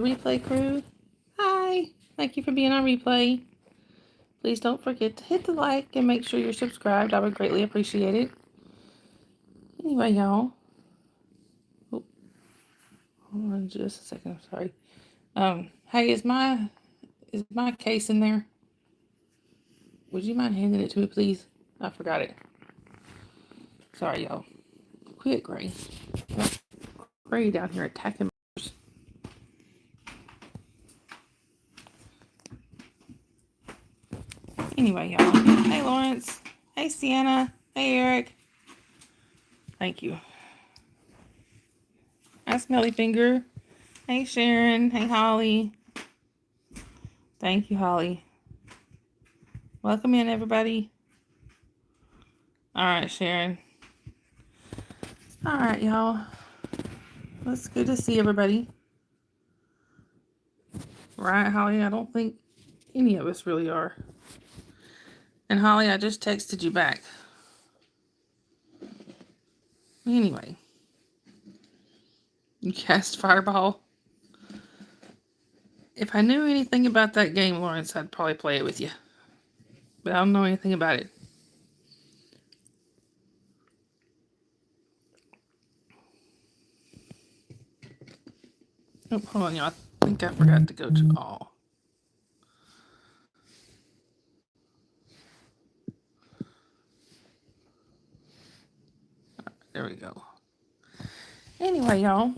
replay crew. Hi, thank you for being on replay. Please don't forget to hit the like and make sure you're subscribed. I would greatly appreciate it. Anyway, y'all. Oh, hold on just a second. I'm sorry. Hey, is my case in there? Would you mind handing it to me, please? I forgot it. Sorry, y'all. Quit, Gray. Gray down here attacking. Anyway, y'all. Hey, Lawrence. Hey, Sienna. Hey, Eric. Thank you. Hi, Smelly Finger. Hey, Sharon. Hey, Holly. Thank you, Holly. Welcome in, everybody. All right, Sharon. All right, y'all. It's good to see everybody. Right, Holly? I don't think any of us really are. And Holly, I just texted you back. Anyway. You cast Fireball. If I knew anything about that game, Lawrence, I'd probably play it with you. But I don't know anything about it. Oh, hold on, y'all. I think I forgot to go to all. There we go. Anyway, y'all.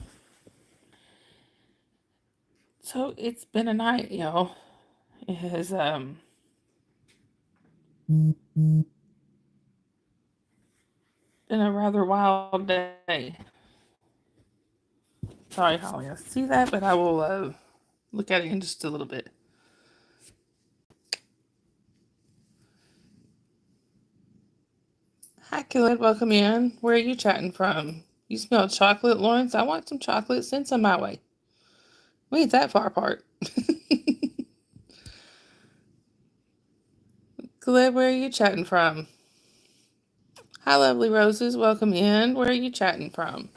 So it's been a night, y'all. It has been a rather wild day. Sorry, Holly, I see that, but I will look at it in just a little bit. Hi, Khaled. Welcome in. Where are you chatting from? You smell chocolate, Lawrence? I want some chocolate. Send some my way. We ain't that far apart. Khaled, where are you chatting from? Hi, lovely roses. Welcome in. Where are you chatting from?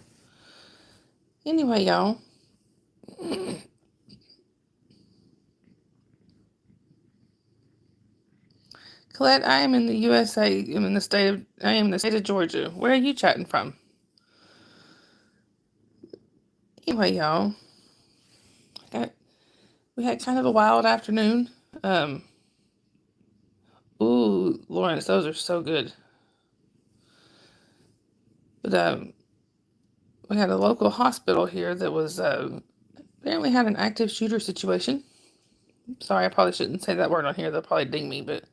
Anyway, y'all. Colette, I am in the USA. I am in the state of Georgia. Where are you chatting from? Anyway, y'all. We had kind of a wild afternoon. Ooh, Lawrence, those are so good. But we had a local hospital here that was apparently had an active shooter situation. Sorry, I probably shouldn't say that word on here. They'll probably ding me, but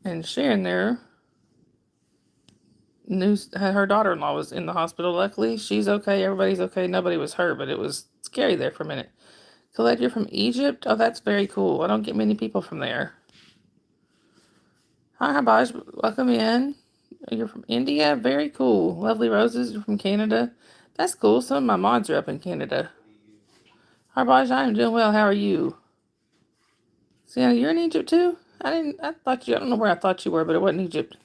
and Sharon there her daughter-in-law was in the hospital. Luckily, she's okay. Everybody's okay. Nobody was hurt, but it was scary there for a minute. Colette, you're from Egypt? Oh, that's very cool. I don't get many people from there. Hi, Habaj. Welcome in. You're from India? Very cool. Lovely Roses, you're from Canada. That's cool. Some of my mods are up in Canada. Harbaj, I am doing well. How are you? Sienna, you're in Egypt too? I don't know where I thought you were, but it wasn't Egypt.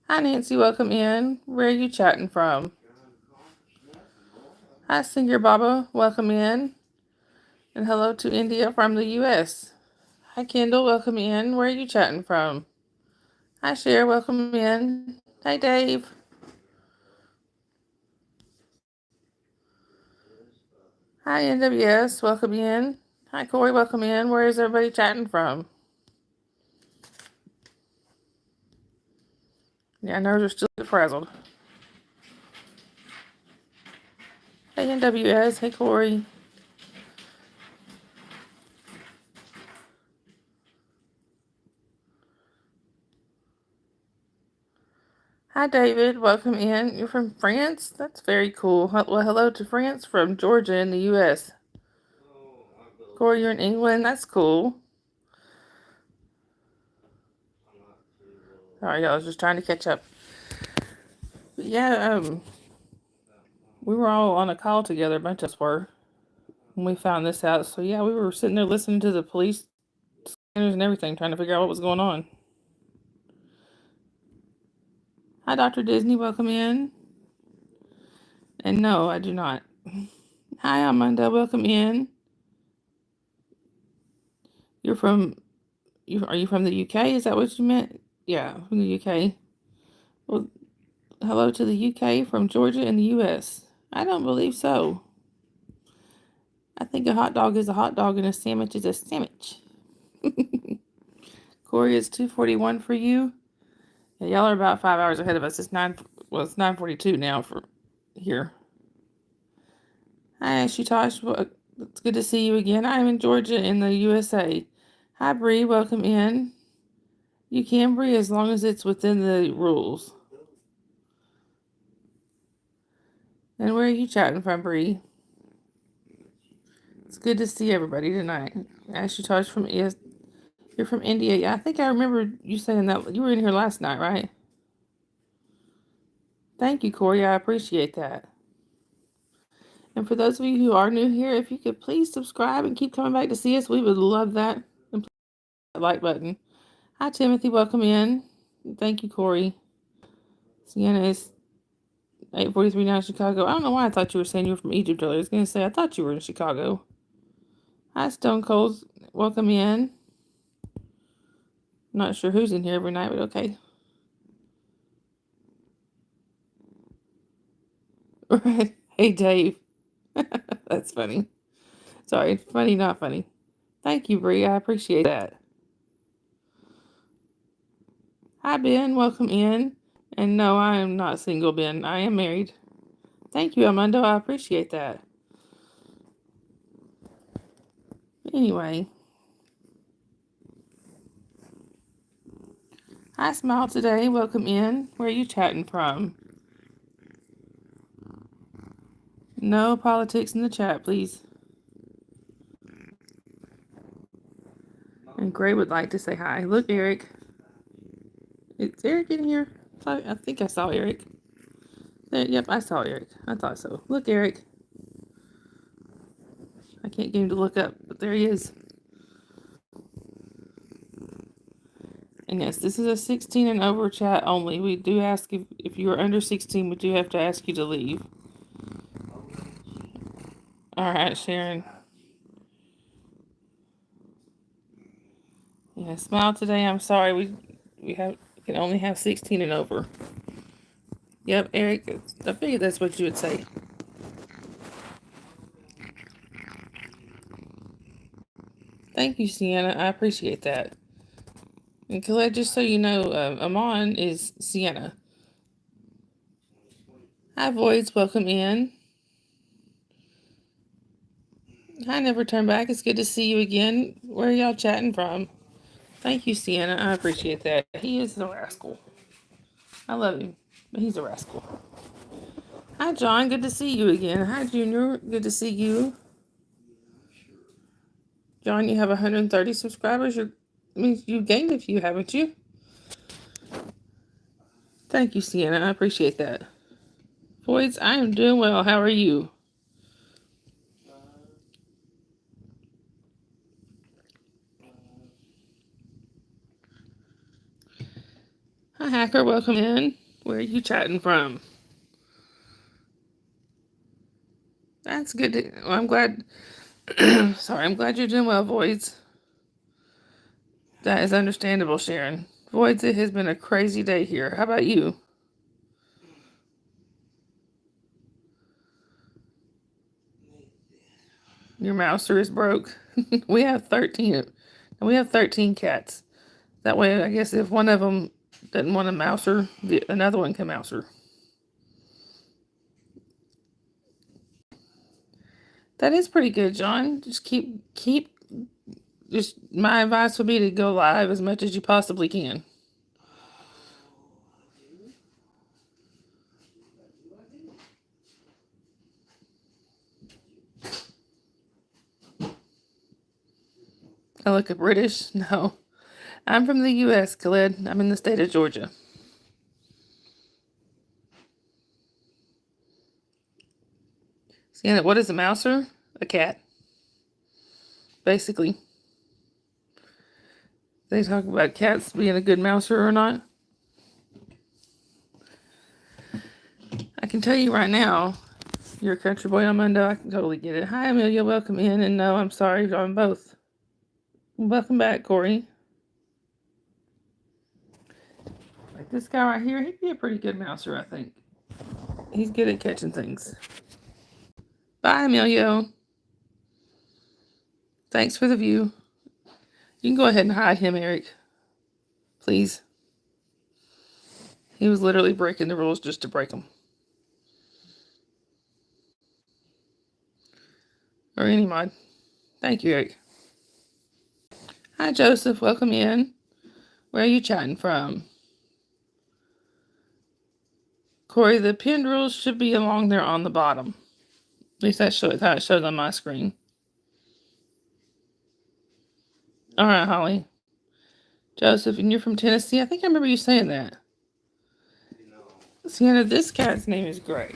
Hi, Nancy. Welcome in. Where are you chatting from? Hi, Singer Baba. Welcome in. And hello to India from the U.S. Hi, Kendall. Welcome in. Where are you chatting from? Hi, Cher. Welcome in. Hi, Dave. Hi, NWS. Welcome in. Hi, Corey. Welcome in. Where is everybody chatting from? Yeah, nerves are still frazzled. Hey, NWS. Hey, Corey. Hi, David. Welcome in. You're from France? That's very cool. Well, hello to France from Georgia in the U.S. Corey, you're in England? That's cool. Sorry, I was just trying to catch up. But yeah, we were all on a call together, a bunch of us were, when we found this out. So yeah, we were sitting there listening to the police scanners and everything, trying to figure out what was going on. Hi, Dr. Disney. Welcome in. And no, I do not. Hi, Amanda. Welcome in. You're from. Are you from the UK? Is that what you meant? Yeah, from the UK. Well, hello to the UK from Georgia in the US. I don't believe so. I think a hot dog is a hot dog and a sandwich is a sandwich. Corey, it's 2:41 for you. Yeah, y'all are about 5 hours ahead of us. It's 9:42 now for here. Hi, Shutash. Well, it's good to see you again. I'm in Georgia in the USA. Hi, Bree. Welcome in. You can, Bree, as long as it's within the rules. And where are you chatting from, Bree? It's good to see everybody tonight. Shutash from you're from India. Yeah, I think I remember you saying that you were in here last night, right? Thank you, Corey. I appreciate that. And for those of you who are new here, if you could please subscribe and keep coming back to see us, we would love that. And please hit that like button. Hi, Timothy. Welcome in. Thank you, Corey. Sienna is 8:43 now in Chicago. I don't know why I thought you were saying you were from Egypt earlier. I was going to say, I thought you were in Chicago. Hi, Stone Cold. Welcome in. Not sure who's in here every night, but okay. Right. Hey, Dave. That's funny. Sorry, funny, not funny. Thank you, Bree. I appreciate that. Hi, Ben. Welcome in. And no, I am not single, Ben. I am married. Thank you, Armando. I appreciate that. Anyway. Hi, Smile today. Welcome in. Where are you chatting from? No politics in the chat, please. And Gray would like to say hi. Look, Eric. Is Eric in here? I think I saw Eric. There, yep, I saw Eric. I thought so. Look, Eric. I can't get him to look up, but there he is. And yes, this is a 16 and over chat only. We do ask if you are under 16, we do have to ask you to leave. All right, Sharon. Yeah, Smile today. I'm sorry. We can only have 16 and over. Yep, Eric. I figured that's what you would say. Thank you, Sienna. I appreciate that. And Colette, just so you know, Amon is Sienna. Hi, Voids. Welcome in. Hi, Never Turn Back. It's good to see you again. Where are y'all chatting from? Thank you, Sienna. I appreciate that. He is a rascal. I love him, but he's a rascal. Hi, John. Good to see you again. Hi, Junior. Good to see you. John, you have 130 subscribers. You've gained a few, haven't you? Thank you, Sienna. I appreciate that. Voids, I am doing well. How are you? Hi, Hacker. Welcome in. Where are you chatting from? That's good. Well, I'm glad. Sorry, I'm glad you're doing well, Voids. That is understandable, Sharon. Voids, it has been a crazy day here. How about you? Your mouser is broke. We have 13. And we have 13 cats. That way, I guess if one of them doesn't want a mouser, another one can mouser. That is pretty good, John. Just keep. Just my advice would be to go live as much as you possibly can. I look at British. No, I'm from the U.S., Khaled. I'm in the state of Georgia. Sienna, what is a mouser? A cat. Basically. They talk about cats being a good mouser or not. I can tell you right now, You're a country boy, Armando. I can totally get it. Hi, Amelia. Welcome in. And no, I'm sorry on both. Welcome back, Corey. Like this guy right here, he'd be a pretty good mouser, I think. He's good at catching things. Bye, Emilio. Thanks for the view. You can go ahead and hide him, Eric. Please. He was literally breaking the rules just to break them. Or any mod. Thank you, Eric. Hi, Joseph. Welcome in. Where are you chatting from? Corey, the pinned rules should be along there on the bottom. At least that's how it shows on my screen. All right, Holly. Joseph, and you're from Tennessee? I think I remember you saying that. Sienna, this cat's name is Gray.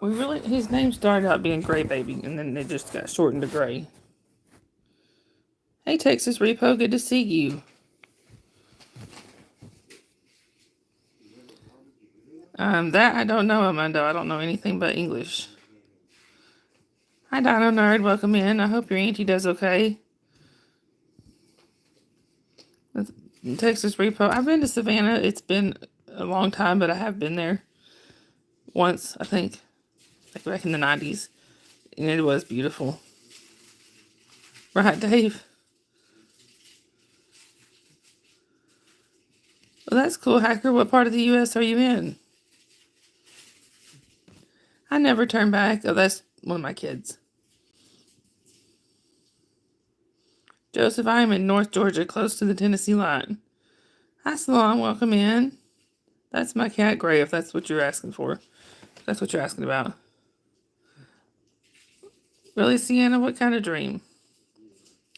His name started out being Gray Baby, and then it just got shortened to Gray. Hey, Texas Repo, good to see you. That I don't know, Amando. I don't know anything but English. Hi, Dino Nerd. Welcome in. I hope your auntie does okay. Texas Repo. I've been to Savannah. It's been a long time, but I have been there once, I think, like back in the 90s. And it was beautiful. Right, Dave? Well, that's cool, Hacker. What part of the U.S. are you in? I never turn back. Oh, that's one of my kids. Joseph, I am in North Georgia, close to the Tennessee line. Hi, Salon. Welcome in. That's my cat, Gray, if that's what you're asking for. If that's what you're asking about. Really, Sienna? What kind of dream?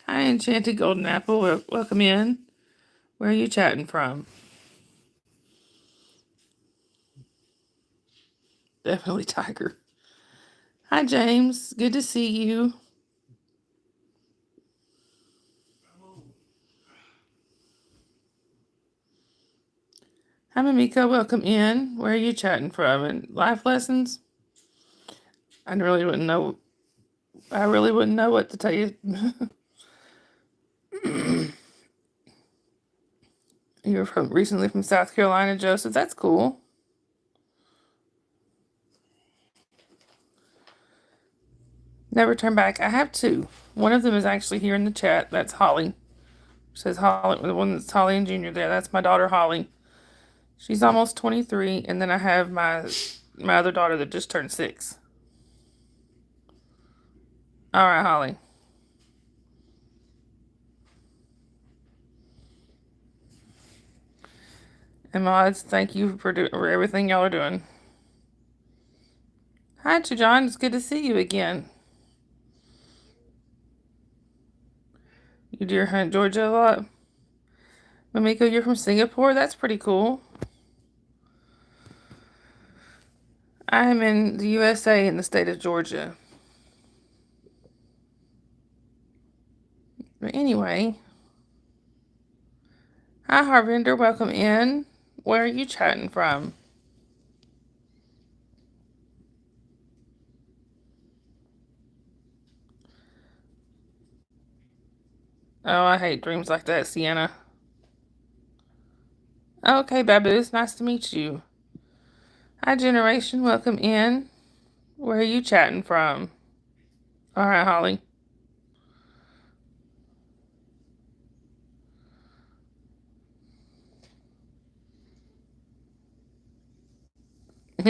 Hi, Enchanted Golden Apple. Welcome in. Where are you chatting from? Definitely Tiger. Hi, James. Good to see you. Hi, Mamika. Welcome in. Where are you chatting from? And life lessons? I really wouldn't know what to tell you. You were recently from South Carolina, Joseph. That's cool. Never turn back. I have two. One of them is actually here in the chat. That's Holly. It says Holly. The one that's Holly and Junior there. That's my daughter Holly. She's almost 23, and then I have my other daughter that just turned 6. All right, Holly. And mods, thank you for everything y'all are doing. Hi, John. It's good to see you again. You deer hunt Georgia a lot. Mamiko, you're from Singapore? That's pretty cool. I am in the USA in the state of Georgia. But anyway. Hi, Harvinder. Welcome in. Where are you chatting from? Oh, I hate dreams like that, Sienna. Okay, Baboos. Nice to meet you. Hi, Generation. Welcome in. Where are you chatting from? All right, Holly.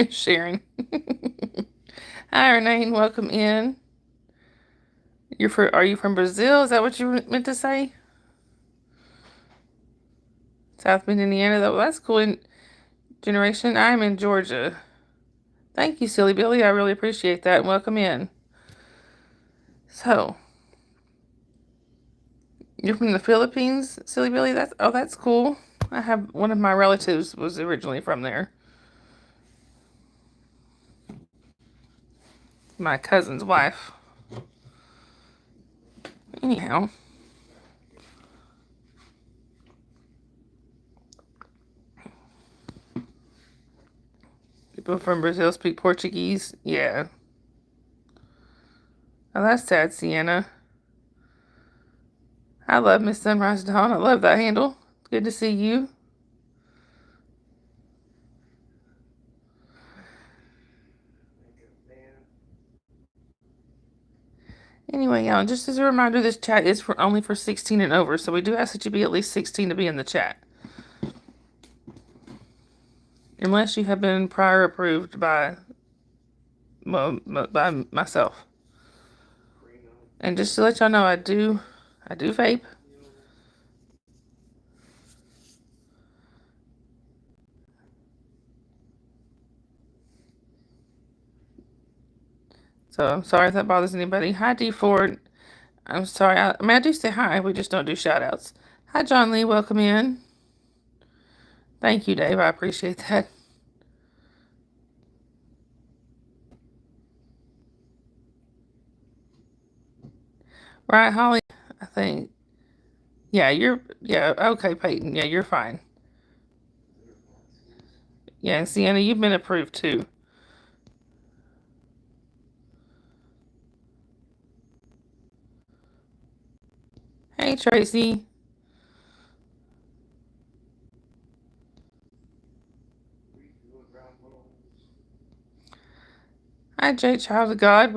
Sharon. Hi, Renee. Welcome in. Are you from Brazil? Is that what you meant to say? South Bend, Indiana. That's cool. Generation. I'm in Georgia. Thank you, Silly Billy. I really appreciate that. And welcome in. So, you're from the Philippines, Silly Billy? That's cool. I have one of my relatives was originally from there. My cousin's wife. Anyhow. people from Brazil speak Portuguese. Yeah. Oh, that's sad, Sienna. I love Miss Sunrise Dawn. I love that handle. Good to see you. Anyway, y'all, just as a reminder, this chat is for only for 16 and over, so we do ask that you be at least 16 to be in the chat. Unless you have been prior approved by myself. And just to let y'all know, I do vape. So I'm sorry if that bothers anybody. Hi, D4. I'm sorry. I do say hi. We just don't do shout outs. Hi, John Lee. Welcome in. Thank you, Dave. I appreciate that. Right, Holly? I think. Yeah, okay, Peyton. Yeah, you're fine. Yeah, and Sienna, you've been approved too. Hey, Tracy. Hi, Jay, child of God.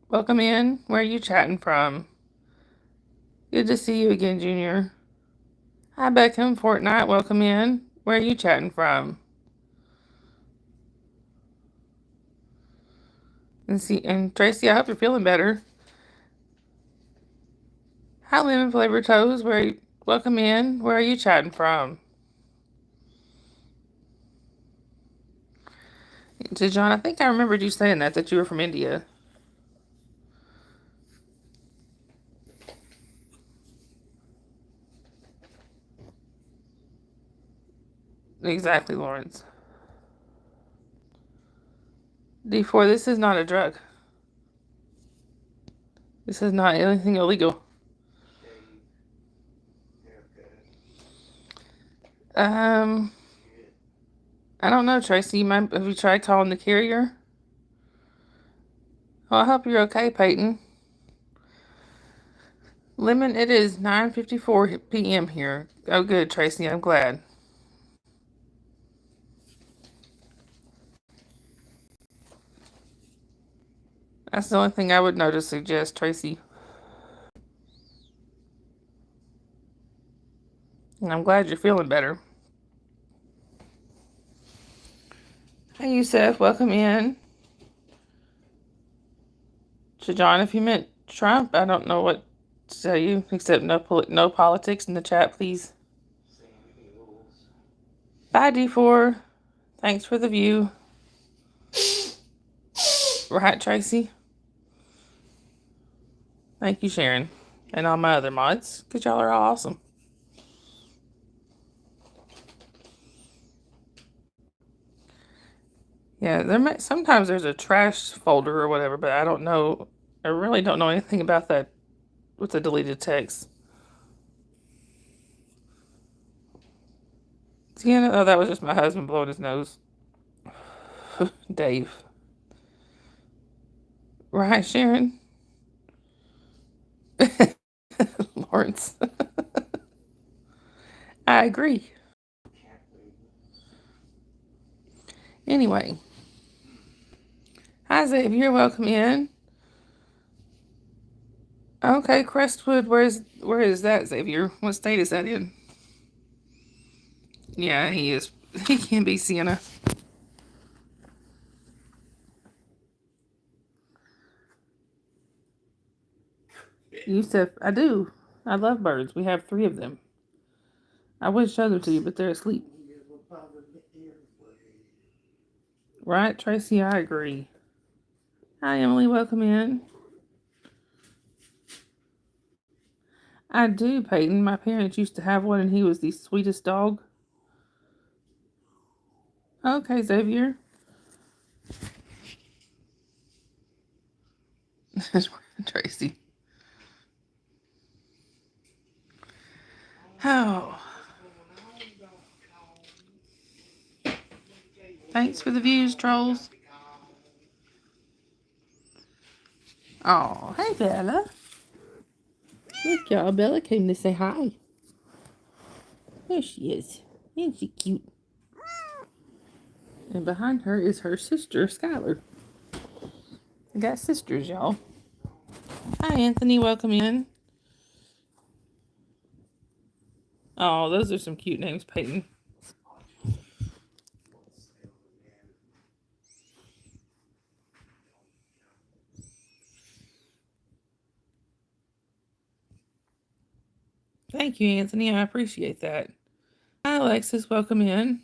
Welcome in. Where are you chatting from? Good to see you again, Junior. Hi, Beckham. Fortnite. Welcome in. Where are you chatting from? And Tracy, I hope you're feeling better. Hi, Lemon Flavor Toes. Welcome in. Where are you chatting from? To John, I think I remembered you saying that you were from India. Exactly, Lawrence. D4, this is not a drug. This is not anything illegal. I don't know, Tracy. Have you tried calling the carrier? Well, I hope you're okay, Peyton. Lemon, it is 9:54 p.m. here. Oh, good, Tracy. I'm glad. That's the only thing I would know to suggest, Tracy. And I'm glad you're feeling better. Hi, Yusef. Welcome in. To John, if you meant Trump, I don't know what to tell you, except no politics in the chat, please. Bye, D4. Thanks for the view. Right, Tracy? Thank you, Sharon. And all my other mods, because y'all are all awesome. Yeah, sometimes there's a trash folder or whatever, but I don't know. I really don't know anything about that with the deleted text. Sienna, oh, that was just my husband blowing his nose. Dave. Right, Sharon? Lawrence. I agree. Anyway. Hi, Xavier. Welcome in. Okay, Crestwood. Where is that, Xavier? What state is that in? Yeah, he is. He can be, Sienna. Yusuf, I do. I love birds. We have 3 of them. I would show them to you, but they're asleep. Right, Tracy? I agree. Hi, Emily. Welcome in. I do, Peyton. My parents used to have one, and he was the sweetest dog. Okay, Xavier. Tracy. Oh. Thanks for the views, trolls. Oh, hey, Bella. Look, y'all. Bella came to say hi. There she is. Isn't she cute? And behind her is her sister, Skylar. I got sisters, y'all. Hi, Anthony. Welcome in. Oh, those are some cute names, Peyton. Thank you, Anthony. I appreciate that. Hi, Alexis. Welcome in.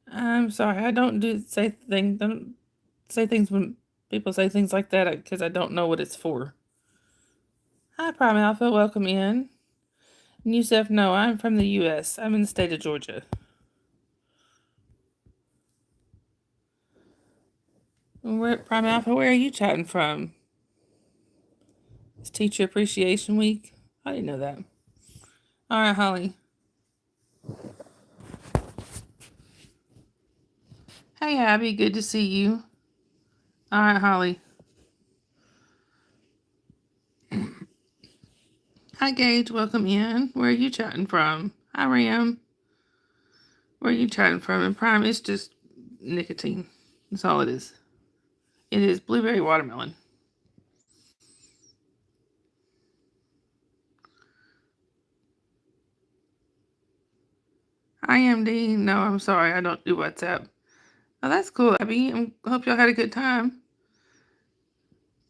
I'm sorry. I don't say things when people say things like that because I don't know what it's for. Hi, Prime Alpha. Welcome in. And Yusef, no, I'm from the U.S. I'm in the state of Georgia. Prime Alpha, where are you chatting from? It's Teacher Appreciation Week. I didn't know that. All right, Holly. Hey, Abby. Good to see you. All right, Holly. Hi, Gage. Welcome in. Where are you chatting from? Hi, Ram. Where are you chatting from? And Prime, it's just nicotine. That's all it is. It is blueberry watermelon. IMD. No, I'm sorry. I don't do WhatsApp. Oh, that's cool, Abby. I hope y'all had a good time.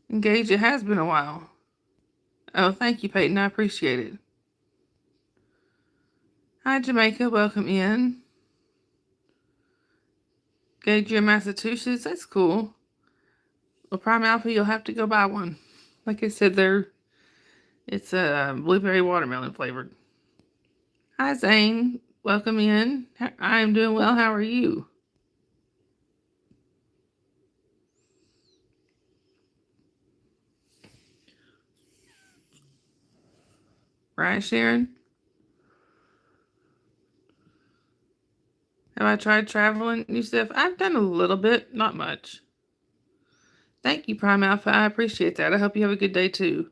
Engage, it has been a while. Oh, thank you, Peyton. I appreciate it. Hi, Jamaica. Welcome in. Gage, you're in Massachusetts. That's cool. Well, Prime Alpha, you'll have to go buy one. Like I said, it's a blueberry watermelon flavored. Hi, Zane. Welcome in. I am doing well. How are you? Right, Sharon? Have I tried traveling, Yusuf? I've done a little bit, not much. Thank you, Prime Alpha. I appreciate that. I hope you have a good day too.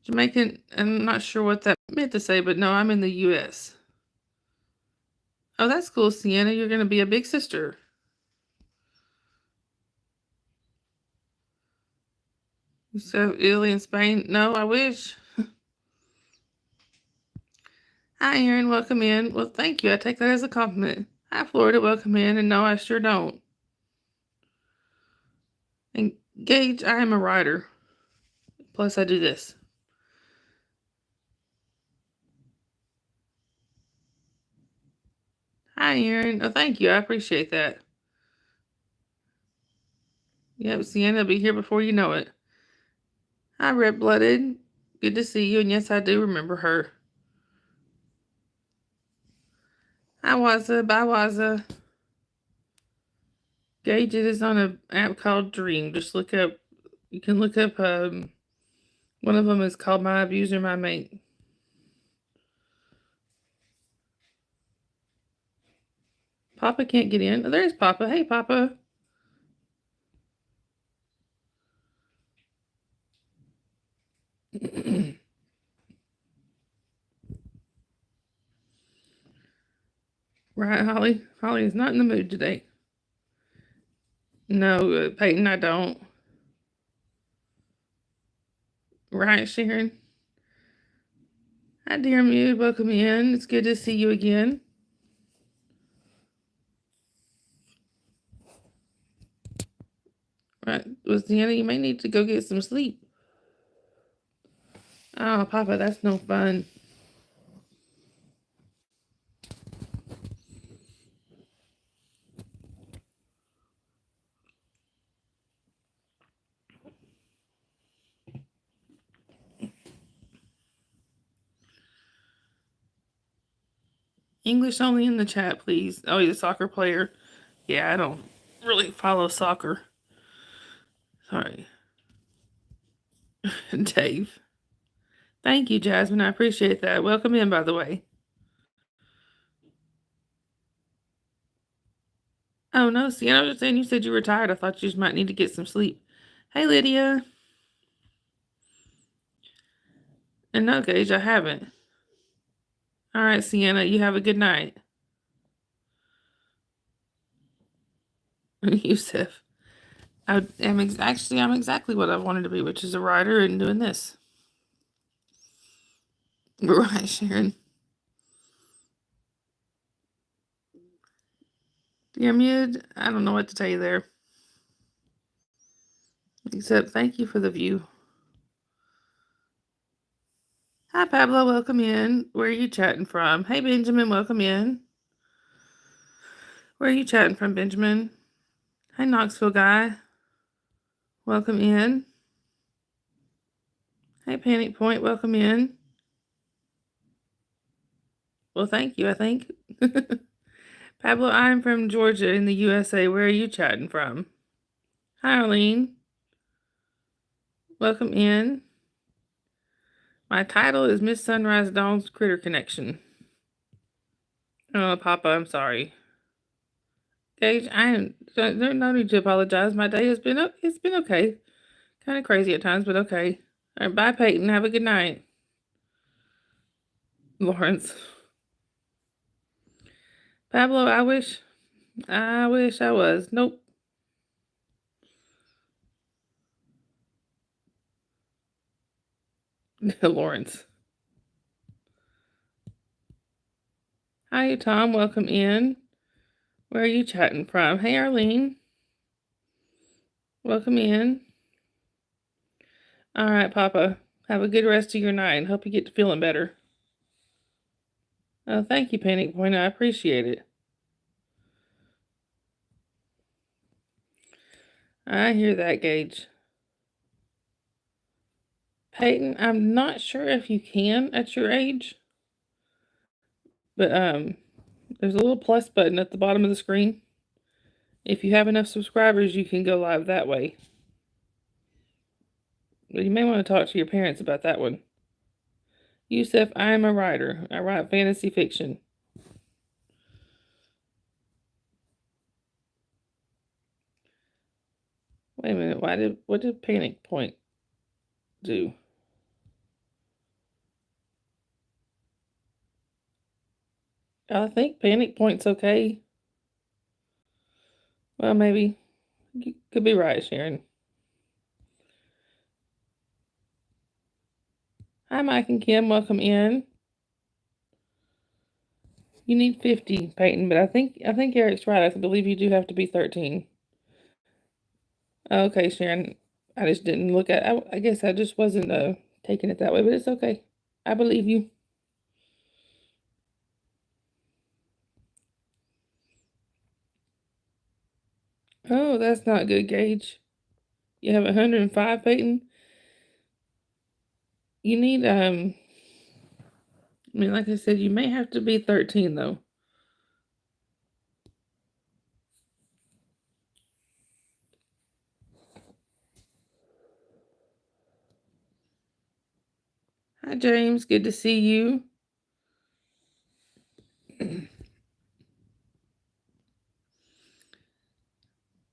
Jamaican, I'm not sure what that meant to say, but no, I'm in the U.S. Oh, that's cool, Sienna. You're going to be a big sister. So, Italy and Spain? No, I wish. Hi, Aaron. Welcome in. Well, thank you. I take that as a compliment. Hi, Florida. Welcome in. And no, I sure don't. And Gage, I am a writer. Plus, I do this. Hi, Aaron. Oh, thank you. I appreciate that. Yep, Sienna will be here before you know it. Hi, Red Blooded. Good to see you. And yes, I do remember her. Hi, Waza. Bye, Waza. Gage, it is on an app called Dream. Just look up. You can look up. One of them is called My Abuser, My Mate. Papa can't get in. Oh, there's Papa. Hey, Papa. Right, Holly? Holly is not in the mood today. No, Peyton, I don't. Right, Sharon? Hi, dear Mute. Welcome in. It's good to see you again. Right, Luciana, you may need to go get some sleep. Oh, Papa, that's no fun. English only in the chat, please. Oh, he's a soccer player. Yeah, I don't really follow soccer. Sorry. Dave. Thank you, Jasmine. I appreciate that. Welcome in, by the way. Oh, no, Sienna, I was just saying you said you were tired. I thought you just might need to get some sleep. Hey, Lydia. And no, Gage, I haven't. All right, Sienna, you have a good night. Yusuf. I'm exactly what I wanted to be, which is a writer and doing this. Right, Sharon. Dear Mid, I don't know what to tell you there. Except thank you for the view. Hi, Pablo, welcome in. Where are you chatting from? Hey, Benjamin, welcome in. Where are you chatting from, Benjamin? Hi, Knoxville guy. Welcome in. Hey, Panic Point, welcome in. Well, thank you, I think. Pablo, I'm from Georgia in the USA. Where are you chatting from? Hi, Arlene. Welcome in. My title is Miss Sunrise Dawn's Critter Connection. Oh, Papa, I'm sorry. Gage, there's no need to apologize. My day has been okay. Kind of crazy at times, but okay. All right, bye, Peyton. Have a good night. Lawrence. Pablo, I wish I was. Nope. Lawrence. Hi, Tom. Welcome in. Where are you chatting from? Hey, Arlene. Welcome in. All right, Papa. Have a good rest of your night and hope you get to feeling better. Oh, thank you, Panic Point. I appreciate it. I hear that, Gage. Peyton, I'm not sure if you can at your age, but there's a little plus button at the bottom of the screen. If you have enough subscribers, you can go live that way. But you may want to talk to your parents about that one. Yusuf, I am a writer. I write fantasy fiction. Wait a minute, what did Panic Point do? I think Panic Point's okay. Well, maybe. You could be right, Sharon. Hi, Mike and Kim. Welcome in. You need 50, Peyton, but I think Eric's right. I believe you do have to be 13. Okay, Sharon. I just didn't look at. I guess I just wasn't taking it that way, but it's okay. I believe you. Oh, that's not good, Gage. You have 105, Peyton. You need I mean, like I said, you may have to be 13 though. Hi, James. Good to see you.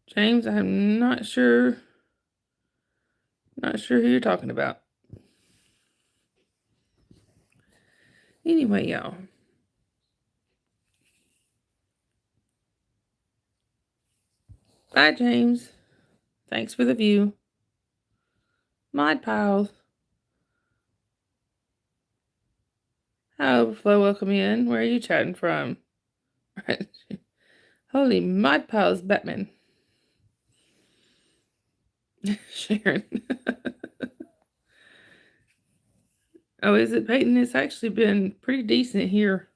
James, I'm not sure. Not sure who you're talking about. Anyway, y'all. Bye, James. Thanks for the view. Mod Pals. Hi, Overflow. Welcome in. Where are you chatting from? Holy Mod Pals, Batman. Sharon. Oh, is it Peyton? It's actually been pretty decent here.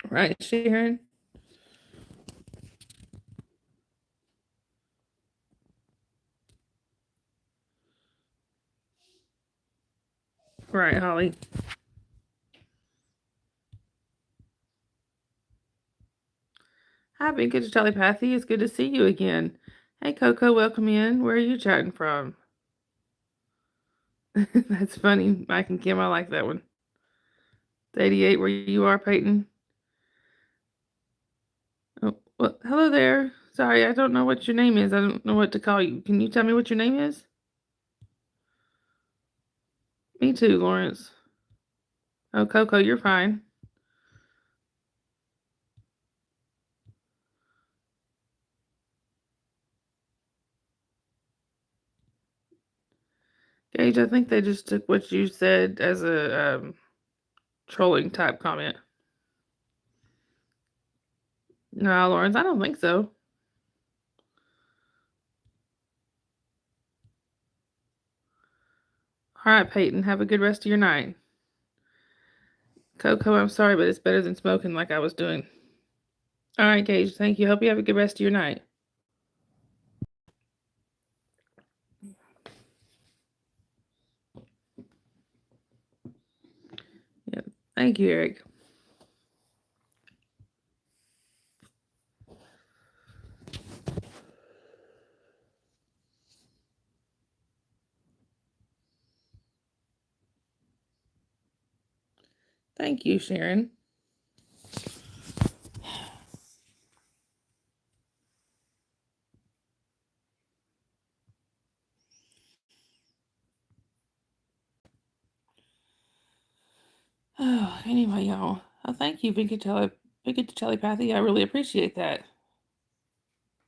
Right, Sharon? Right, Holly. Hi, Vintage Telepathy. It's good to see you again. Hey, Coco. Welcome in. Where are you chatting from? That's funny. Mike and Kim, I like that one. 88 where you are, Peyton. Oh, well, hello there. Sorry, I don't know what your name is. I don't know what to call you. Can you tell me what your name is? Me too, Lawrence. Oh, Coco, you're fine. Gage, I think they just took what you said as a trolling type comment. No, Lawrence, I don't think so. All right, Peyton, have a good rest of your night. Coco, I'm sorry, but it's better than smoking like I was doing. All right, Gage, thank you. Hope you have a good rest of your night. Yeah, thank you, Eric. Thank you, Sharon. Oh, anyway, y'all. Thank you, Vinky Telepathy. I really appreciate that.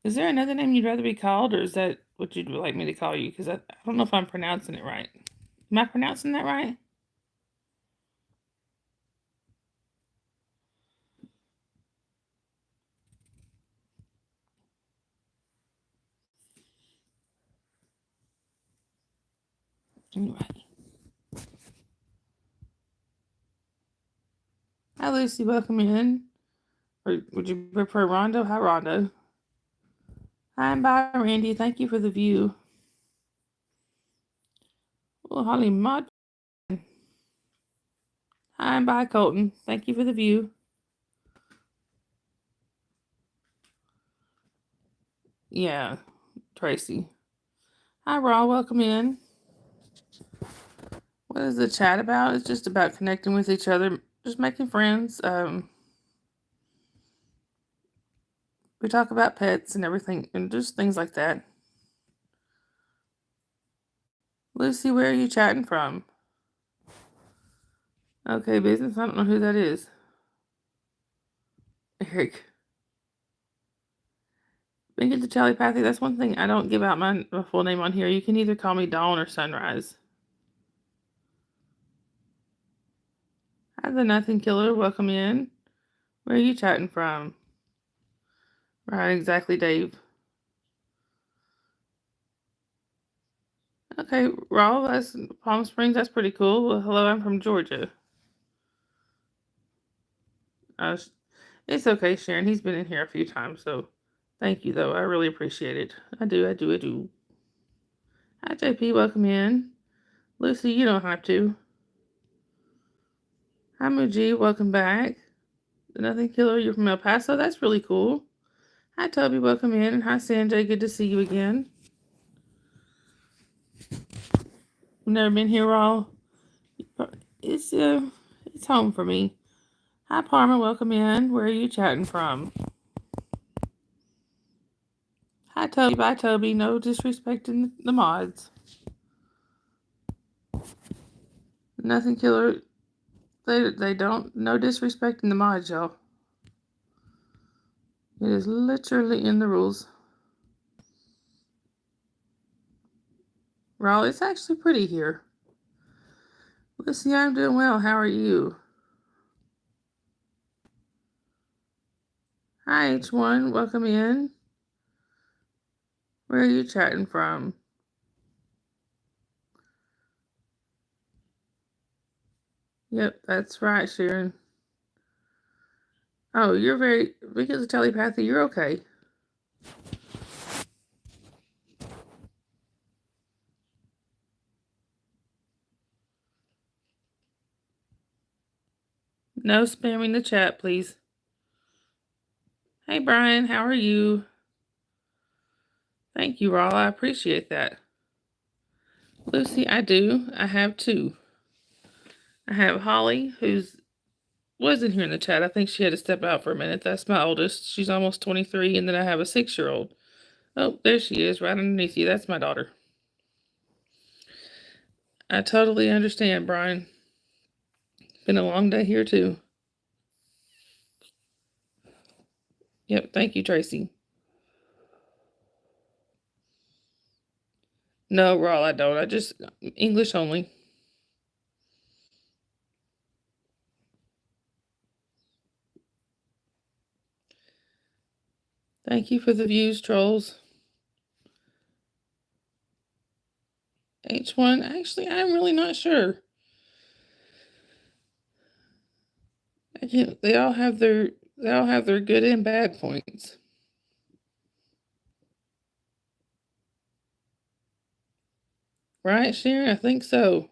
Is there another name you'd rather be called, or is that what you'd like me to call you? Because I don't know if I'm pronouncing it right. Am I pronouncing that right? Anyway. Hi, Lucy. Welcome in. Or would you prefer Rondo? Hi, Rondo. Hi, and bye, Randy. Thank you for the view. Well, Holly Mod. Hi, and bye, Colton. Thank you for the view. Yeah, Tracy. Hi, Raw. Welcome in. What is the chat about? It's just about connecting with each other, just making friends. We talk about pets and everything, and just things like that. Lucy, where are you chatting from? Okay, business. I don't know who that is. Eric. Binky the Telepathy. That's one thing I don't give out my full name on here. You can either call me Dawn or Sunrise. Hi, the Nothing Killer. Welcome in. Where are you chatting from? Right, exactly, Dave. Okay, Raw, that's Palm Springs. That's pretty cool. Well, hello, I'm from Georgia. It's okay, Sharon. He's been in here a few times, so thank you, though. I really appreciate it. I do. Hi, JP. Welcome in. Lucy, you don't have to. Hi, Muji. Welcome back. The Nothing Killer, you're from El Paso. That's really cool. Hi, Toby. Welcome in. Hi, Sanjay. Good to see you again. You've never been here, Raw? It's home for me. Hi, Parma. Welcome in. Where are you chatting from? Hi, Toby. Bye, Toby. No disrespecting the mods. Nothing Killer. They don't. No disrespecting the mods, y'all. It is literally in the rules. Raw, it's actually pretty here. Lucy, I'm doing well. How are you? Hi, H1. Welcome in. Where are you chatting from? Yep, that's right, Sharon. Oh, you're because of telepathy, you're okay. No spamming the chat, please. Hey, Brian, how are you? Thank you, Raw. I appreciate that. Lucy, I do. I have two. I have Holly, who's wasn't here in the chat. I think she had to step out for a minute. That's my oldest. She's almost 23. And then I have a 6-year-old. Oh, there she is, right underneath you. That's my daughter. I totally understand, Brian. Been a long day here, too. Yep, thank you, Tracy. No, Rawl, I don't. I just English only. Thank you for the views, trolls. H1, actually, I'm really not sure. I can't, they all have their good and bad points. Right, Sharon? I think so.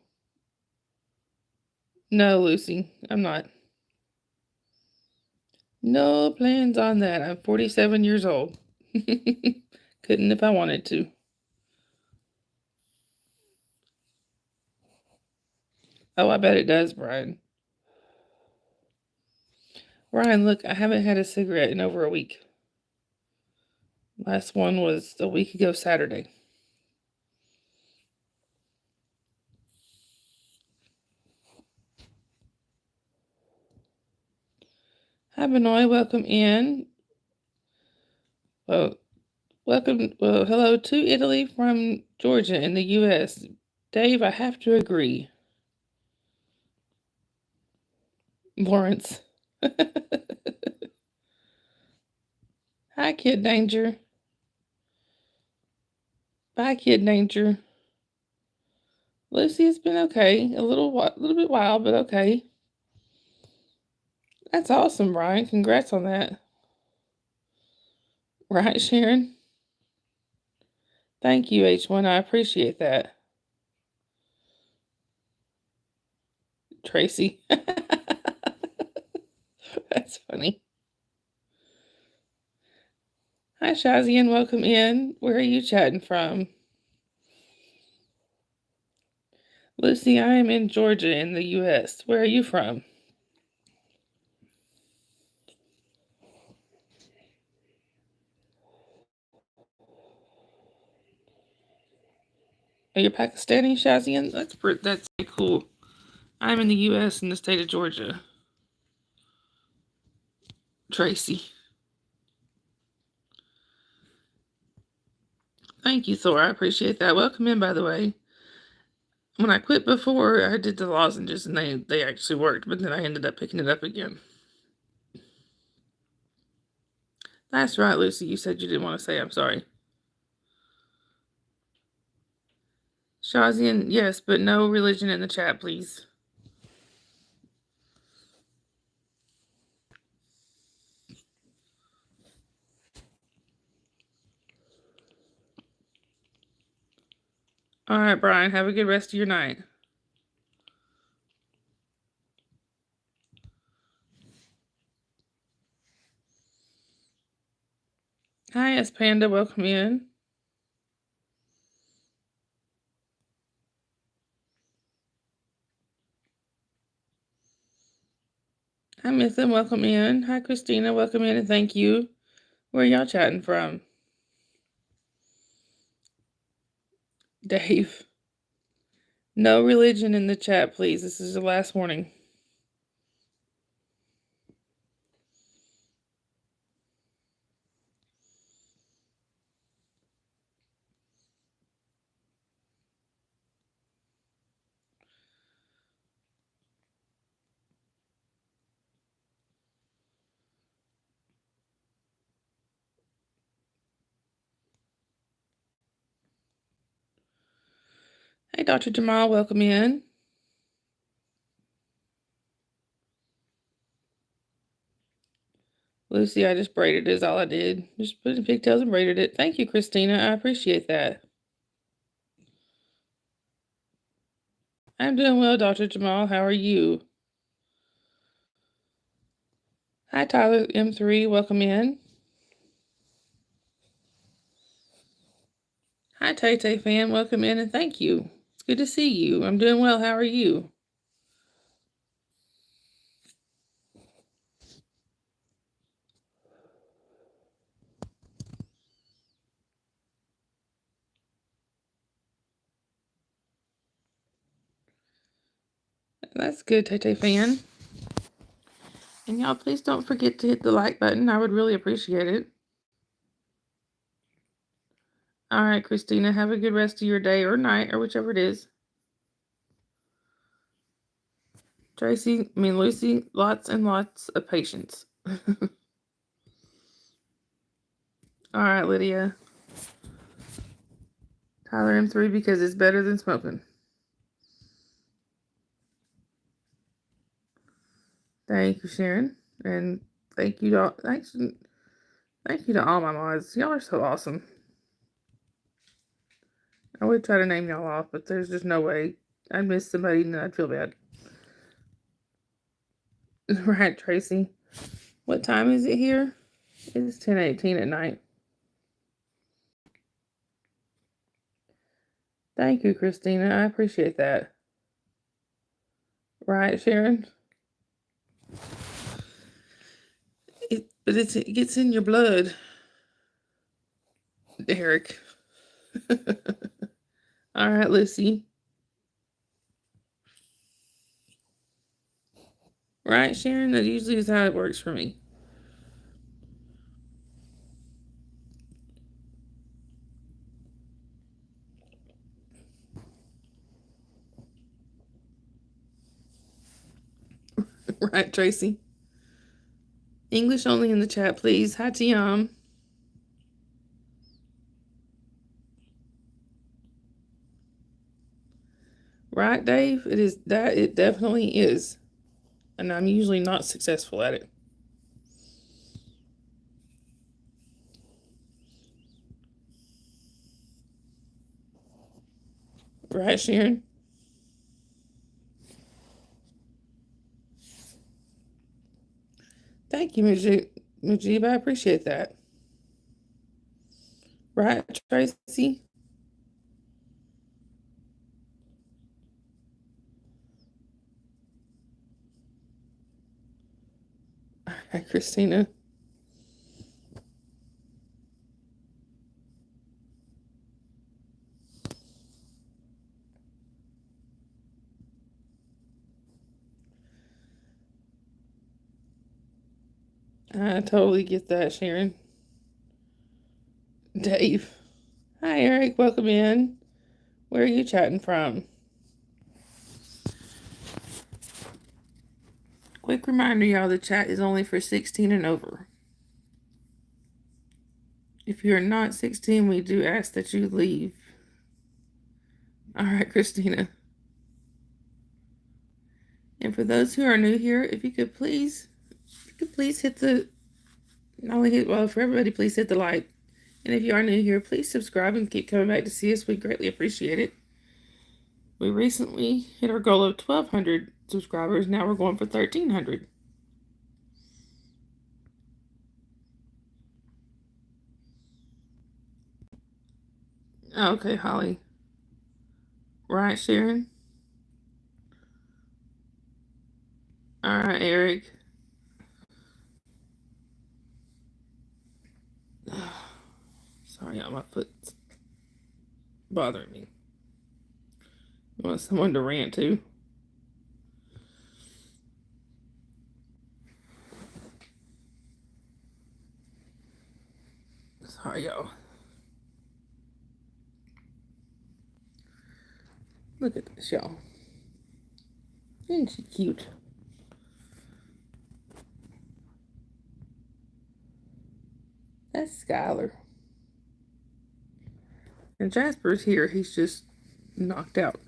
No, Lucy, I'm not. No plans on that. I'm 47 years old. Couldn't if I wanted to. Oh, I bet it does, Brian. Brian, look, I haven't had a cigarette in over a week. Last one was a week ago Saturday. Hi, Benoit. Welcome in. Well, hello to Italy from Georgia in the U.S. Dave, I have to agree. Lawrence. Hi, Kid Danger. Bye, Kid Danger. Lucy, it's been okay. A little bit wild, but okay. That's awesome, Brian. Congrats on that. Right, Sharon? Thank you, H1. I appreciate that. Tracy. That's funny. Hi, Shazian. Welcome in. Where are you chatting from? Lucy, I am in Georgia in the U.S. Where are you from? Are you Pakistani, Shazian? That's pretty cool. I'm in the U.S. in the state of Georgia. Tracy. Thank you, Thor. I appreciate that. Welcome in, by the way. When I quit before, I did the lozenges and they actually worked, but then I ended up picking it up again. That's right, Lucy. You said you didn't want to say I'm sorry. Shazian, yes, but no religion in the chat, please. All right, Brian, have a good rest of your night. Hi, S Panda. Welcome in. Hi, Mitham. Welcome in. Hi, Christina. Welcome in and thank you. Where are y'all chatting from? Dave. No religion in the chat, please. This is the last warning. Hey, Dr. Jamal. Welcome in. Lucy, I just braided it is all I did. Just put in pigtails and braided it. Thank you, Christina. I appreciate that. I'm doing well, Dr. Jamal. How are you? Hi, Tyler M3. Welcome in. Hi, Tay Tay fan. Welcome in and thank you. It's good to see you. I'm doing well. How are you? That's good, Tay fan. And y'all, please don't forget to hit the like button. I would really appreciate it. All right, Christina, have a good rest of your day or night or whichever it is. Lucy, lots and lots of patience. All right, Lydia. Tyler M3 because it's better than smoking. Thank you, Sharon. And thank you to all my mods. Y'all are so awesome. I would try to name y'all off, but there's just no way. I'd miss somebody and I'd feel bad. Right, Tracy. What time is it here? It's 10:18 at night. Thank you, Christina. I appreciate that. Right, Sharon? It gets in your blood, Derek. All right, Lucy. Right, Sharon? That usually is how it works for me. Right, Tracy? English only in the chat, please. Hi, Tiam. Right, Dave? It definitely is. And I'm usually not successful at it. Right, Sharon? Thank you, Mujib. I appreciate that. Right, Tracy? Hi, Christina. I totally get that, Sharon. Dave. Hi, Eric. Welcome in. Where are you chatting from? Quick reminder, y'all, the chat is only for 16 and over. If you're not 16, we do ask that you leave. All right, Christina. And for those who are new here, if you could please hit the, not only hit, well, for everybody, please hit the like. And if you are new here, please subscribe and keep coming back to see us. We greatly appreciate it. We recently hit our goal of 1,200 subscribers. Now we're going for 1,300. Okay, Holly. Right, Sharon? All right, Eric. Sorry, y'all, my foot's bothering me. You want someone to rant to? Sorry, y'all. Look at this, y'all. Isn't she cute? That's Skylar. And Jasper's here. He's just knocked out.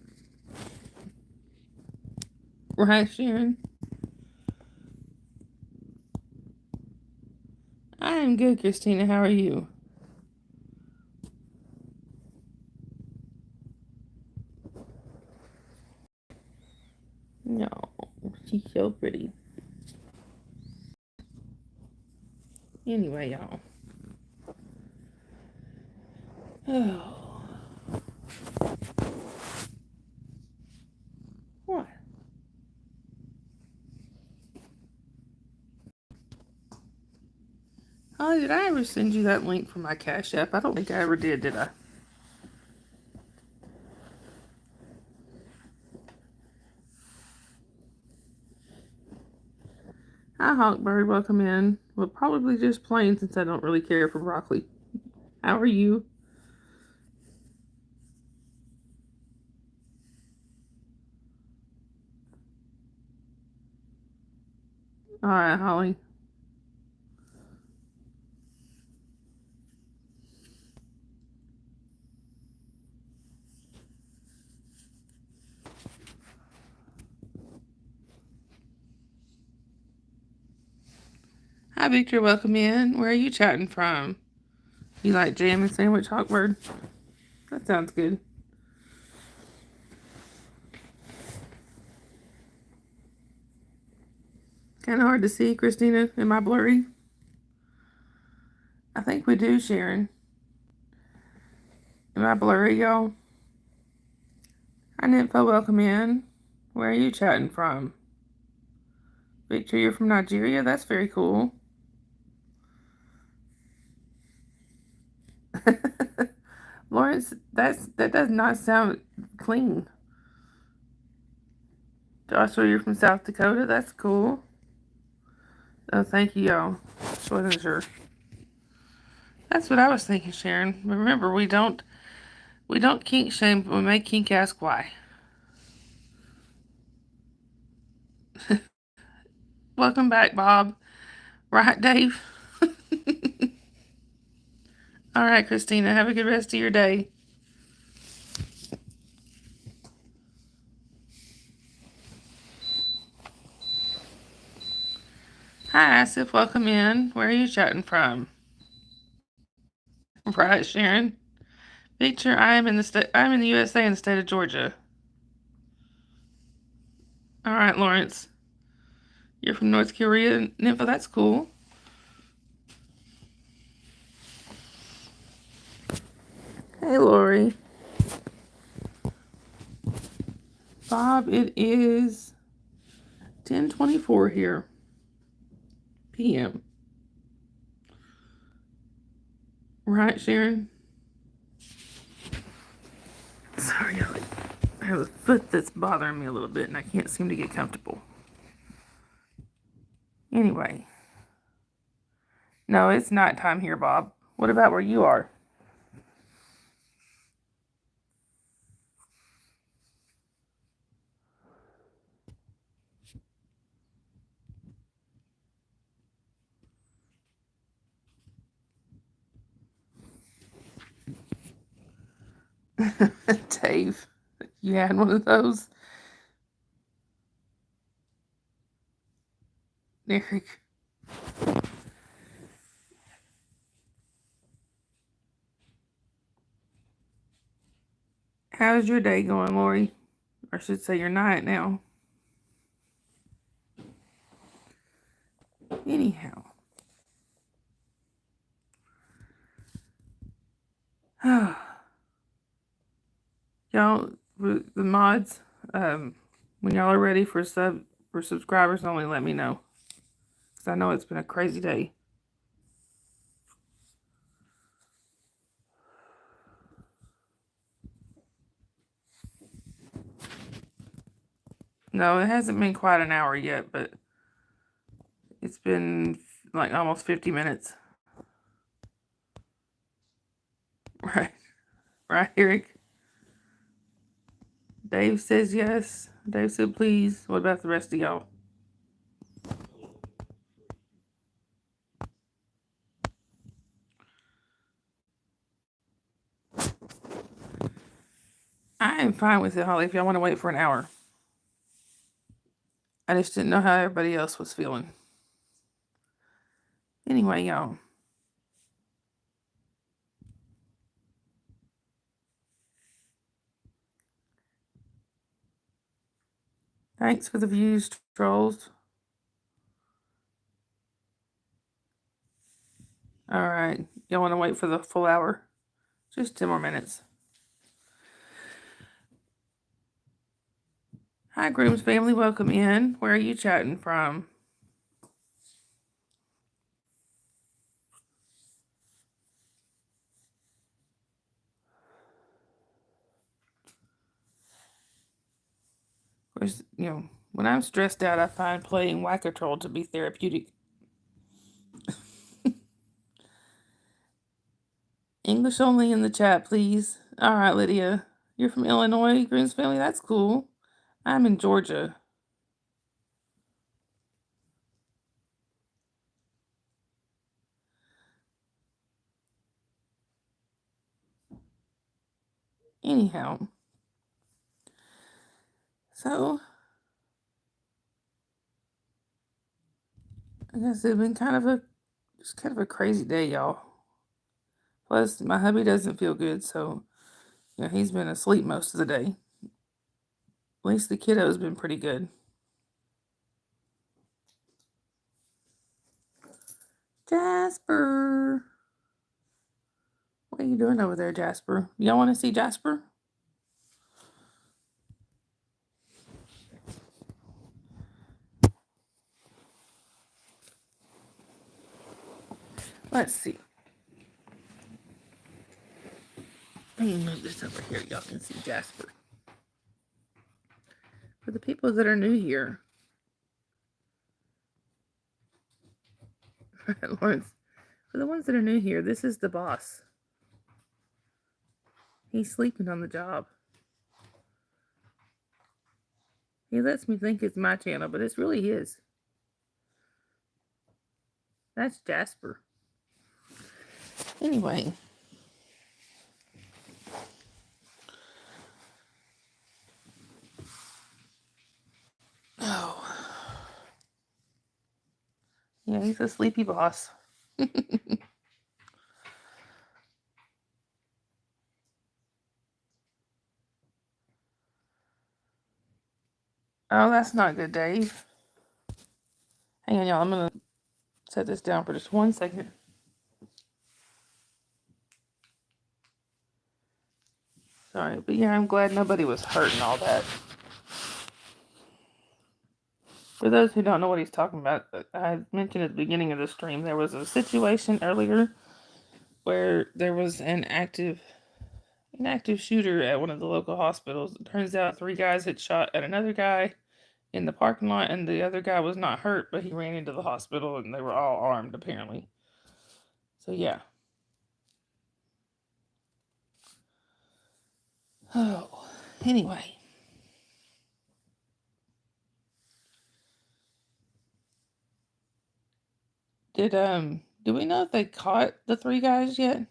Right, Sharon? I am good, Christina. How are you? No, she's so pretty. Anyway, y'all. Oh. Oh, did I ever send you that link for my Cash App? I don't think I ever did I? Hi, Hawkbird. Welcome in. Well, probably just plain since I don't really care for broccoli. How are you? All right, Holly. Hi, Victor. Welcome in. Where are you chatting from? You like jam and sandwich, Hawkbird? That sounds good. Kind of hard to see, Christina. Am I blurry? I think we do, Sharon. Am I blurry, y'all? Hi, Nympho. Welcome in. Where are you chatting from? Victor, you're from Nigeria? That's very cool. Lawrence, that does not sound clean. Joshua, you're from South Dakota? That's cool. Oh, thank you, y'all. Just wasn't sure. That's what I was thinking, Sharon. Remember, we don't kink shame, but we may kink ask why. Welcome back, Bob. Right, Dave? All right, Christina, have a good rest of your day. Hi, Asif. Welcome in. Where are you chatting from? Right, Sharon. Victor, I'm in the USA in the state of Georgia. All right, Lawrence. You're from North Korea, Nympho. That's cool. Hey, Lori. Bob, it is 10:24 here. PM. Right, Sharon? Sorry, I have a foot that's bothering me a little bit and I can't seem to get comfortable. Anyway. No, it's not time here, Bob. What about where you are? Dave, you had one of those? Derek. How's your day going, Lori? Or I should say your night now. Anyhow. Y'all, the mods, when y'all are ready for subscribers only, let me know. Because I know it's been a crazy day. No, it hasn't been quite an hour yet, but it's been like almost 50 minutes. Right. Right, Eric? Dave says yes. Dave said please. What about the rest of y'all? I am fine with it, Holly, if y'all want to wait for an hour. I just didn't know how everybody else was feeling. Anyway, y'all. Thanks for the views, trolls. All right. Y'all want to wait for the full hour? Just 10 more minutes. Hi, Grooms family. Welcome in. Where are you chatting from? always, when I'm stressed out, I find playing Whack-A-Troll to be therapeutic. English only in the chat, please. All right, Lydia. You're from Illinois, Green's family? That's cool. I'm in Georgia. Anyhow. So, I guess it's been kind of a crazy day, y'all. Plus, my hubby doesn't feel good, so he's been asleep most of the day. At least the kiddo's been pretty good. Jasper, what are you doing over there, Jasper? Y'all want to see Jasper? Let's see. Let me move this over here. Y'all can see Jasper. For the people that are new here, Lawrence, for the ones that are new here, this is the boss. He's sleeping on the job. He lets me think it's my channel, but it's really his. That's Jasper. Anyway. Oh. Yeah, he's a sleepy boss. Oh, that's not good, Dave. Hang on, y'all. I'm going to set this down for just 1 second. Sorry, but yeah, I'm glad nobody was hurt and all that. For those who don't know what he's talking about, I mentioned at the beginning of the stream, there was a situation earlier where there was an active shooter at one of the local hospitals. It turns out 3 guys had shot at another guy in the parking lot, and the other guy was not hurt, but he ran into the hospital, and they were all armed, apparently. So, yeah. Oh, anyway. Do we know if they caught the 3 guys yet?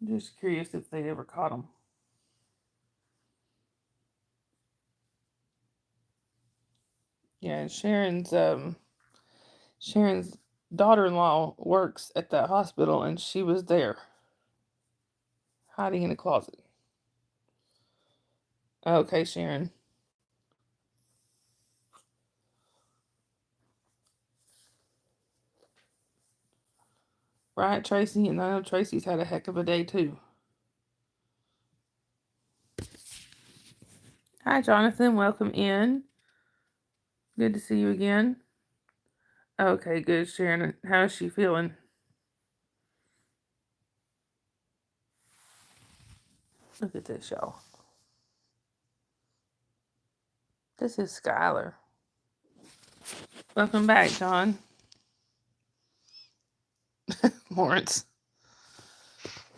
I'm just curious if they ever caught them. Yeah, Sharon's daughter-in-law works at that hospital, and she was there, hiding in a closet. Okay, Sharon. Right, Tracy? And I know Tracy's had a heck of a day, too. Hi, Jonathan. Welcome in. Good to see you again. Okay, good, Sharon. How is she feeling? Look at this, y'all. This is Skylar. Welcome back, John. Lawrence.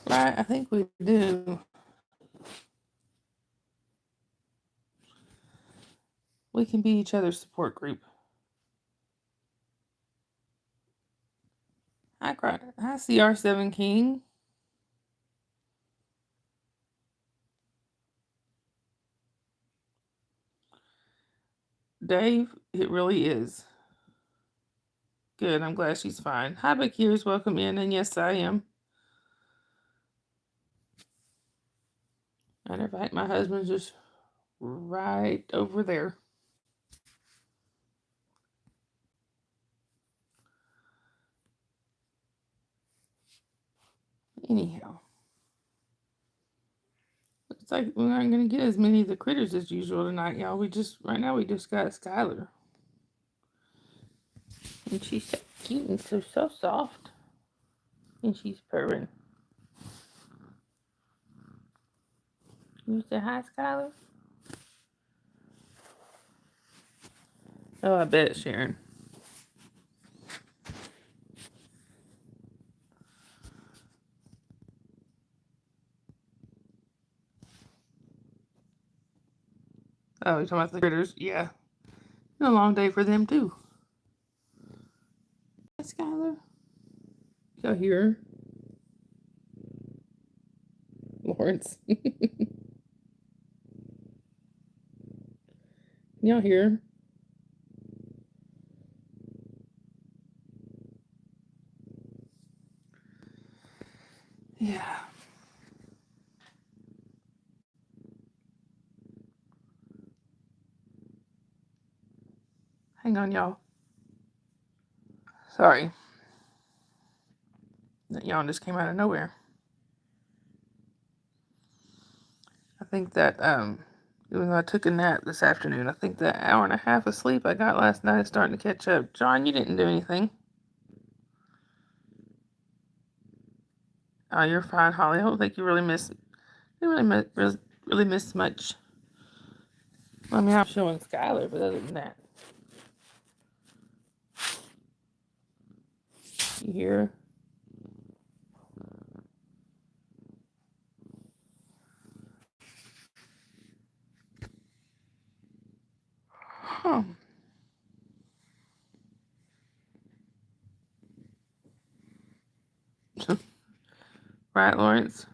Right, I think we do. We can be each other's support group. Hi, CR7 King. Dave, it really is. Good, I'm glad she's fine. Hi, Bakir's welcome in, and yes, I am. Matter of fact, my husband's just right over there. Anyhow. It's like we aren't going to get as many of the critters as usual tonight, y'all. Right now we just got Skylar. And she's so cute and so soft. And she's purring. You say hi, Skylar? Oh, I bet, Sharon. Oh, you're talking about the critters? Yeah. It's a long day for them, too. Hi, Skylar. Y'all hear Lawrence? Y'all hear? Yeah. Hang on, y'all. Sorry. That yawn just came out of nowhere. I think that, even though I took a nap this afternoon, I think that hour and a half of sleep I got last night is starting to catch up. John, you didn't do anything. Oh, you're fine, Holly. I don't think you really missed. You really missed much. I mean, I'm showing Skylar, but other than that, you hear? Huh. Right, Lawrence?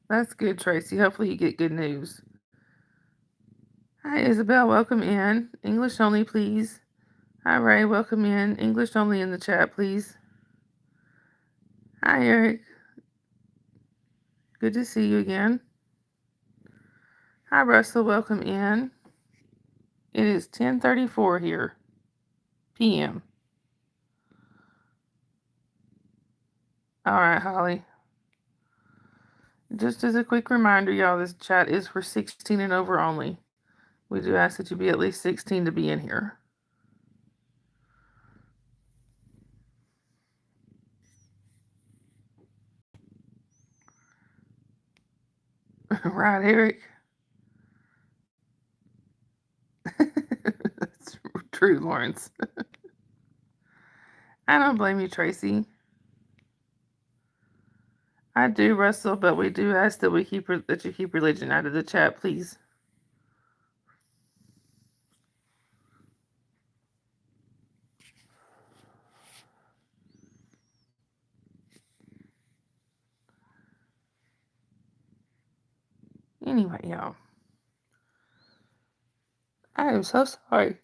That's good, Tracy. Hopefully you get good news. Hi, Isabel. Welcome in. English only, please. Hi, Ray. Welcome in. English only in the chat, please. Hi, Eric. Good to see you again. Hi, Russell. Welcome in. It is 10:34 here, p.m. All right, Holly. Just as a quick reminder, y'all, this chat is for 16 and over only. We do ask that you be at least 16 to be in here. Right, Eric? That's true, Lawrence. I don't blame you, Tracy. I do, Russell, but we do ask that that you keep religion out of the chat, please. Anyway, y'all. I am so sorry.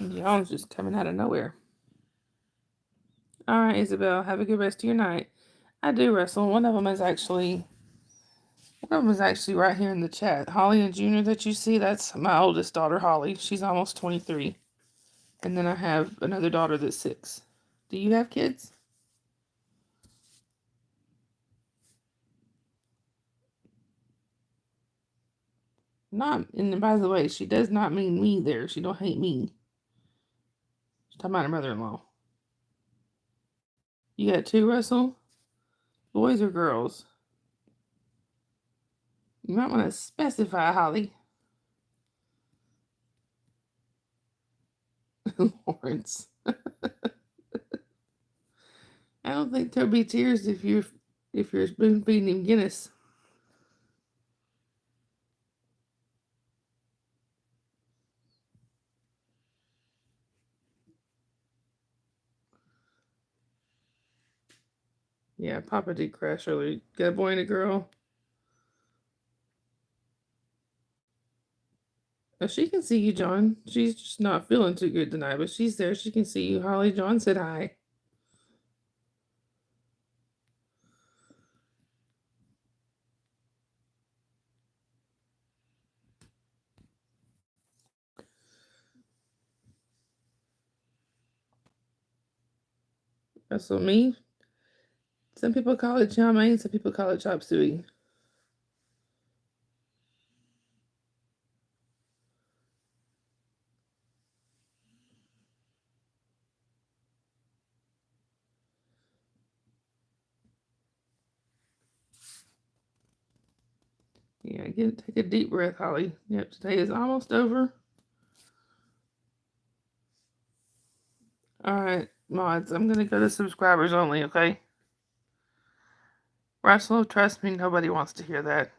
Yawn's just coming out of nowhere. All right, Isabel, have a good rest of your night. I do, Russell. One of them is actually right here in the chat. Holly and Junior that you see, that's my oldest daughter, Holly. She's almost 23. And then I have another daughter that's 6. Do you have kids? Not, and by the way, she does not mean me there. She don't hate me. She's talking about her mother-in-law. You got 2, Russell? Boys or girls? You might want to specify, Holly. Lawrence. I don't think there'll be tears if you're spoon feeding him Guinness. Yeah, Papa did crash earlier. Got a boy and a girl. Oh, she can see you, John. She's just not feeling too good tonight, but she's there. She can see you. Holly, John said hi. That's what me. Some people call it chow mein, some people call it chop suey. Yeah, take a deep breath, Holly. Yep, today is almost over. Alright, mods, I'm gonna go to subscribers only, okay? Russell, trust me, nobody wants to hear that.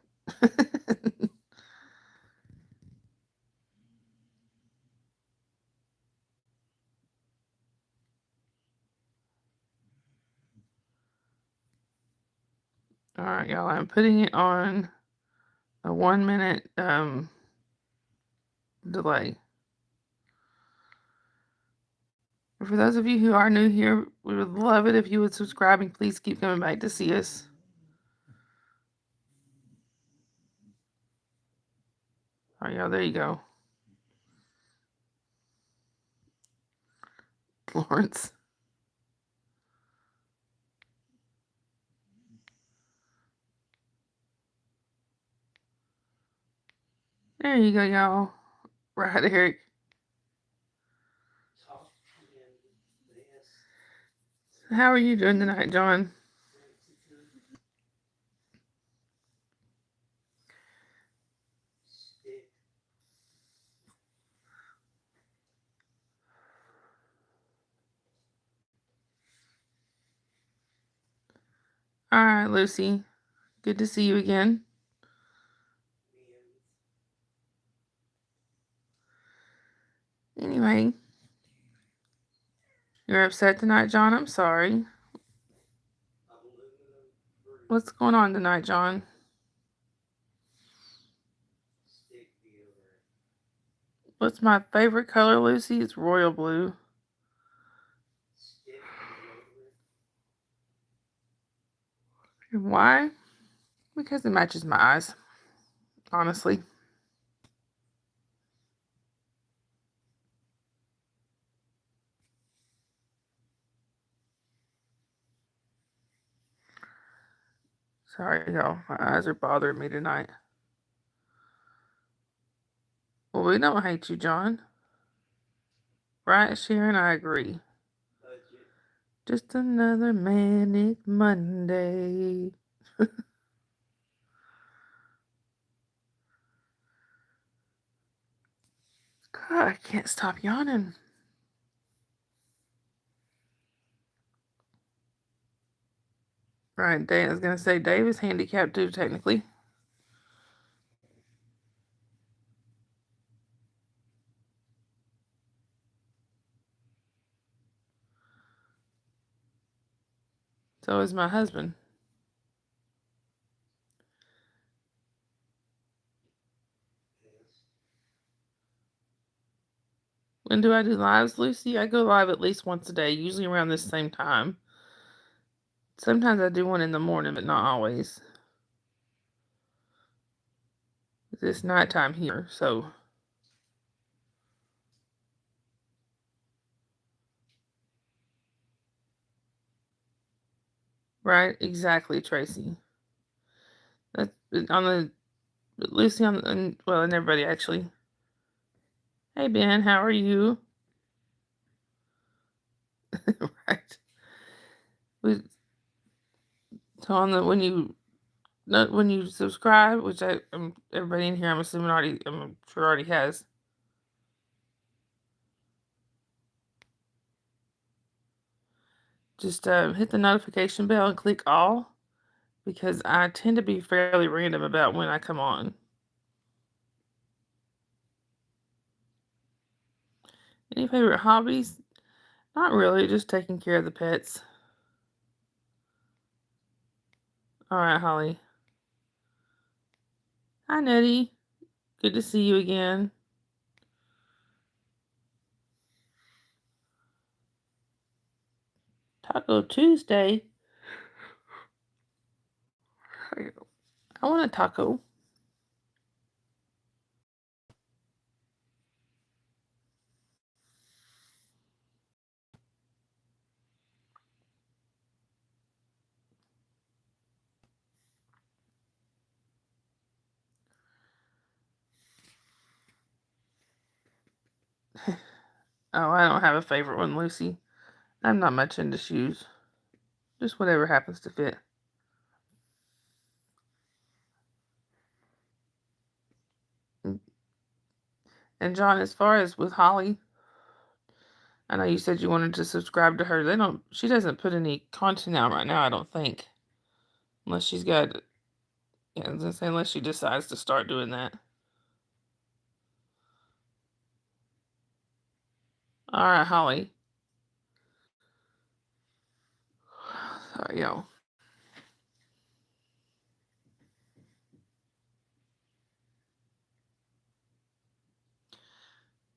Alright, y'all, I'm putting it on a 1 minute delay. For those of you who are new here, we would love it if you would subscribe and please keep coming back to see us. Alright, y'all, there you go. Lawrence. There you go, y'all. Right, Eric. How are you doing tonight, John? Alright, Lucy. Good to see you again. Anyway. You're upset tonight, John? I'm sorry. What's going on tonight, John? What's my favorite color, Lucy? It's royal blue. Why? Because it matches my eyes. Honestly. Sorry, y'all. My eyes are bothering me tonight. Well, we don't hate you, John. Right, Sharon? I agree. Just another manic Monday. God, I can't stop yawning. Right, Dave, I was going to say, Dave is handicapped too, technically. So is my husband. When do I do lives, Lucy? I go live at least once a day, usually around this same time. Sometimes I do one in the morning, but not always. It's nighttime here, so. Right, exactly, Tracy. That's on the Lucy well, and everybody actually. Hey Ben, how are you? Right. So on the when you subscribe, which everybody in here, I'm sure already has. Just hit the notification bell and click all, because I tend to be fairly random about when I come on. Any favorite hobbies? Not really, just taking care of the pets. All right, Holly. Hi, Nettie. Good to see you again. Taco Tuesday. I want a taco. Oh, I don't have a favorite one, Lucy. I'm not much into shoes. Just whatever happens to fit. And John, as far as with Holly, I know you said you wanted to subscribe to her. She doesn't put any content out right now, I don't think. Unless she's got, yeah, I was gonna say, unless she decides to start doing that. All right, Holly. Sorry, y'all.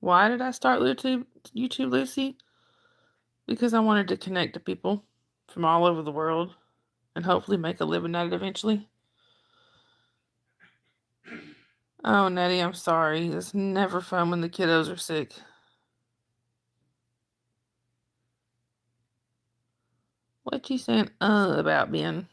Why did I start YouTube, Lucy? Because I wanted to connect to people from all over the world and hopefully make a living at it eventually. Oh, Nettie, I'm sorry. It's never fun when the kiddos are sick. What you saying about, Ben?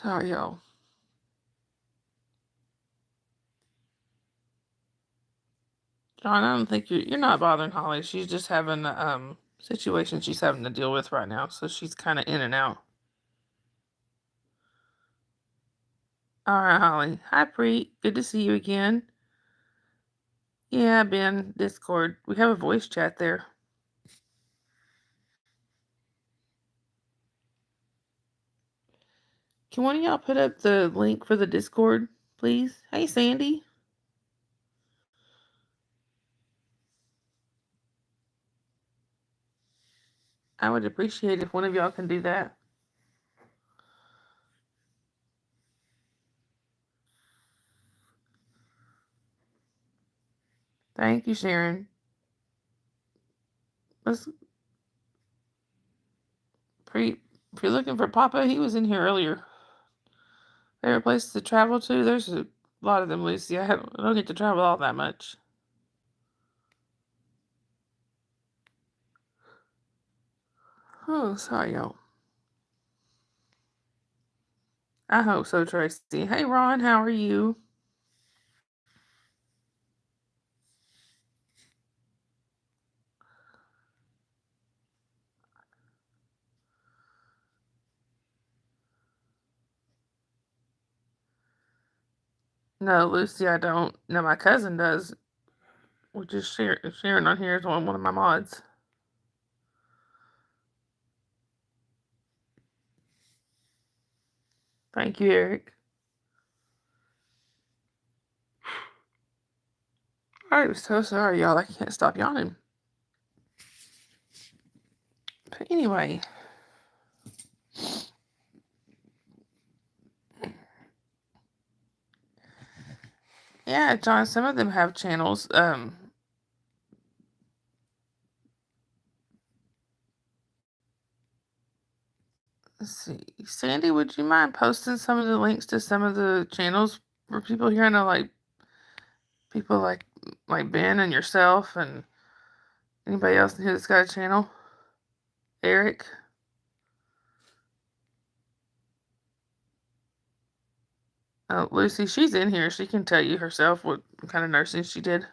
Sorry, y'all. John, I don't think you're not bothering Holly. She's just having a situation she's having to deal with right now, so she's kind of in and out. All right, Holly. Hi, Preet. Good to see you again. Yeah, Ben, Discord. We have a voice chat there. Can one of y'all put up the link for the Discord, please? Hey, Sandy. I would appreciate if one of y'all can do that. Thank you, Sharon. Let's Preet. If you're looking for Papa, he was in here earlier. Favorite places to travel to? There's a lot of them, Lucy. I don't get to travel all that much. Oh, sorry, y'all. I hope so, Tracy. Hey, Ron, how are you? No, Lucy, I don't. No, my cousin does. Which is Sharon on here is one of my mods. Thank you, Eric. I'm so sorry, y'all. I can't stop yawning. But anyway. Yeah, John, some of them have channels. Let's see. Sandy, would you mind posting some of the links to some of the channels for people here? I know, like, people like Ben and yourself and anybody else in here that's got a channel? Eric? Lucy, she's in here. She can tell you herself what kind of nursing she did.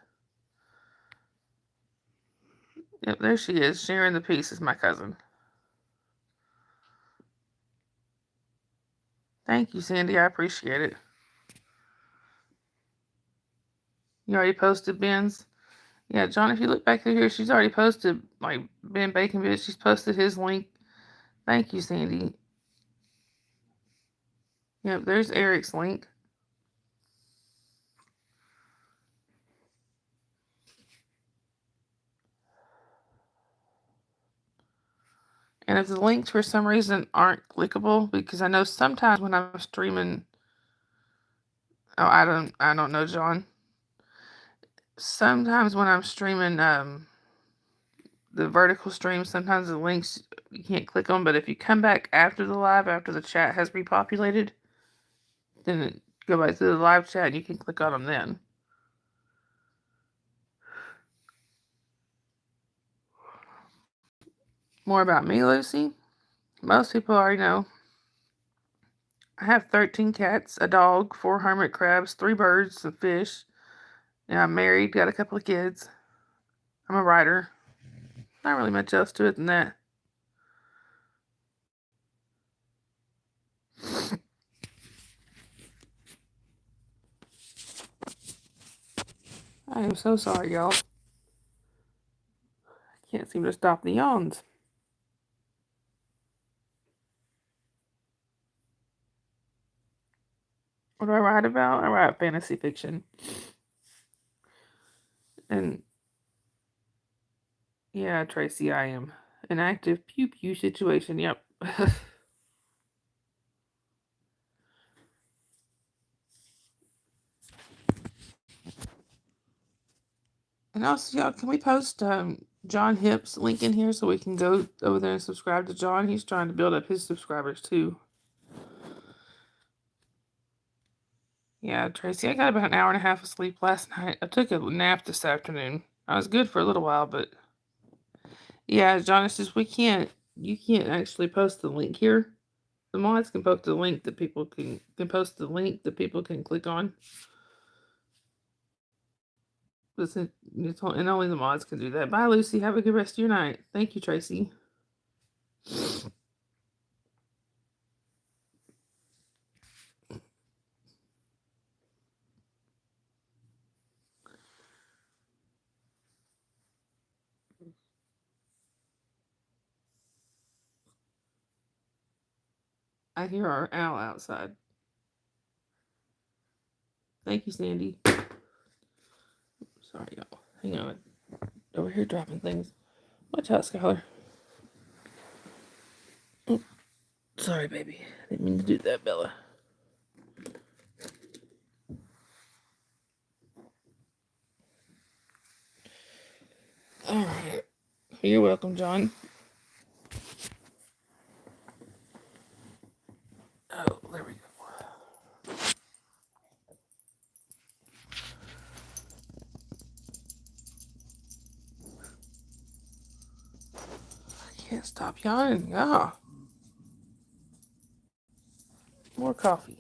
Yep, there she is. Sharing the Peace is my cousin. Thank you, Sandy. I appreciate it. You already posted Ben's? Yeah, John, if you look back through here, she's already posted, like, Ben Baconbit. She's posted his link. Thank you, Sandy. Yep, there's Eric's link. And if the links for some reason aren't clickable, because I know sometimes when I'm streaming, oh, I don't know, John. Sometimes when I'm streaming the vertical stream, sometimes the links you can't click on, but if you come back after the live, after the chat has repopulated, then go back to the live chat and you can click on them then. More about me, Lucy? Most people already know. I have 13 cats, a dog, 4 hermit crabs, 3 birds, some fish. Yeah, I'm married, got a couple of kids. I'm a writer. Not really much else to it than that. I am so sorry, y'all. I can't seem to stop the yawns. What do I write about? I write fantasy fiction. And yeah, Tracy, I am. An active pew pew situation, yep. And also, y'all, can we post John Hip's link in here so we can go over there and subscribe to John? He's trying to build up his subscribers too. Yeah, Tracy, I got about an hour and a half of sleep last night. I took a nap this afternoon. I was good for a little while, but yeah, John, it's just you can't actually post the link here. The mods can post the link that people can post the link that people can click on. And only the mods can do that. Bye, Lucy. Have a good rest of your night. Thank you, Tracy. I hear our owl outside. Thank you, Sandy. Sorry, y'all. Hang on. Over here dropping things. Watch out, Skylar. Oh, sorry, baby. I didn't mean to do that, Bella. All right. You're welcome, John. Oh, there we go. I can't stop yawning. Ah. More coffee.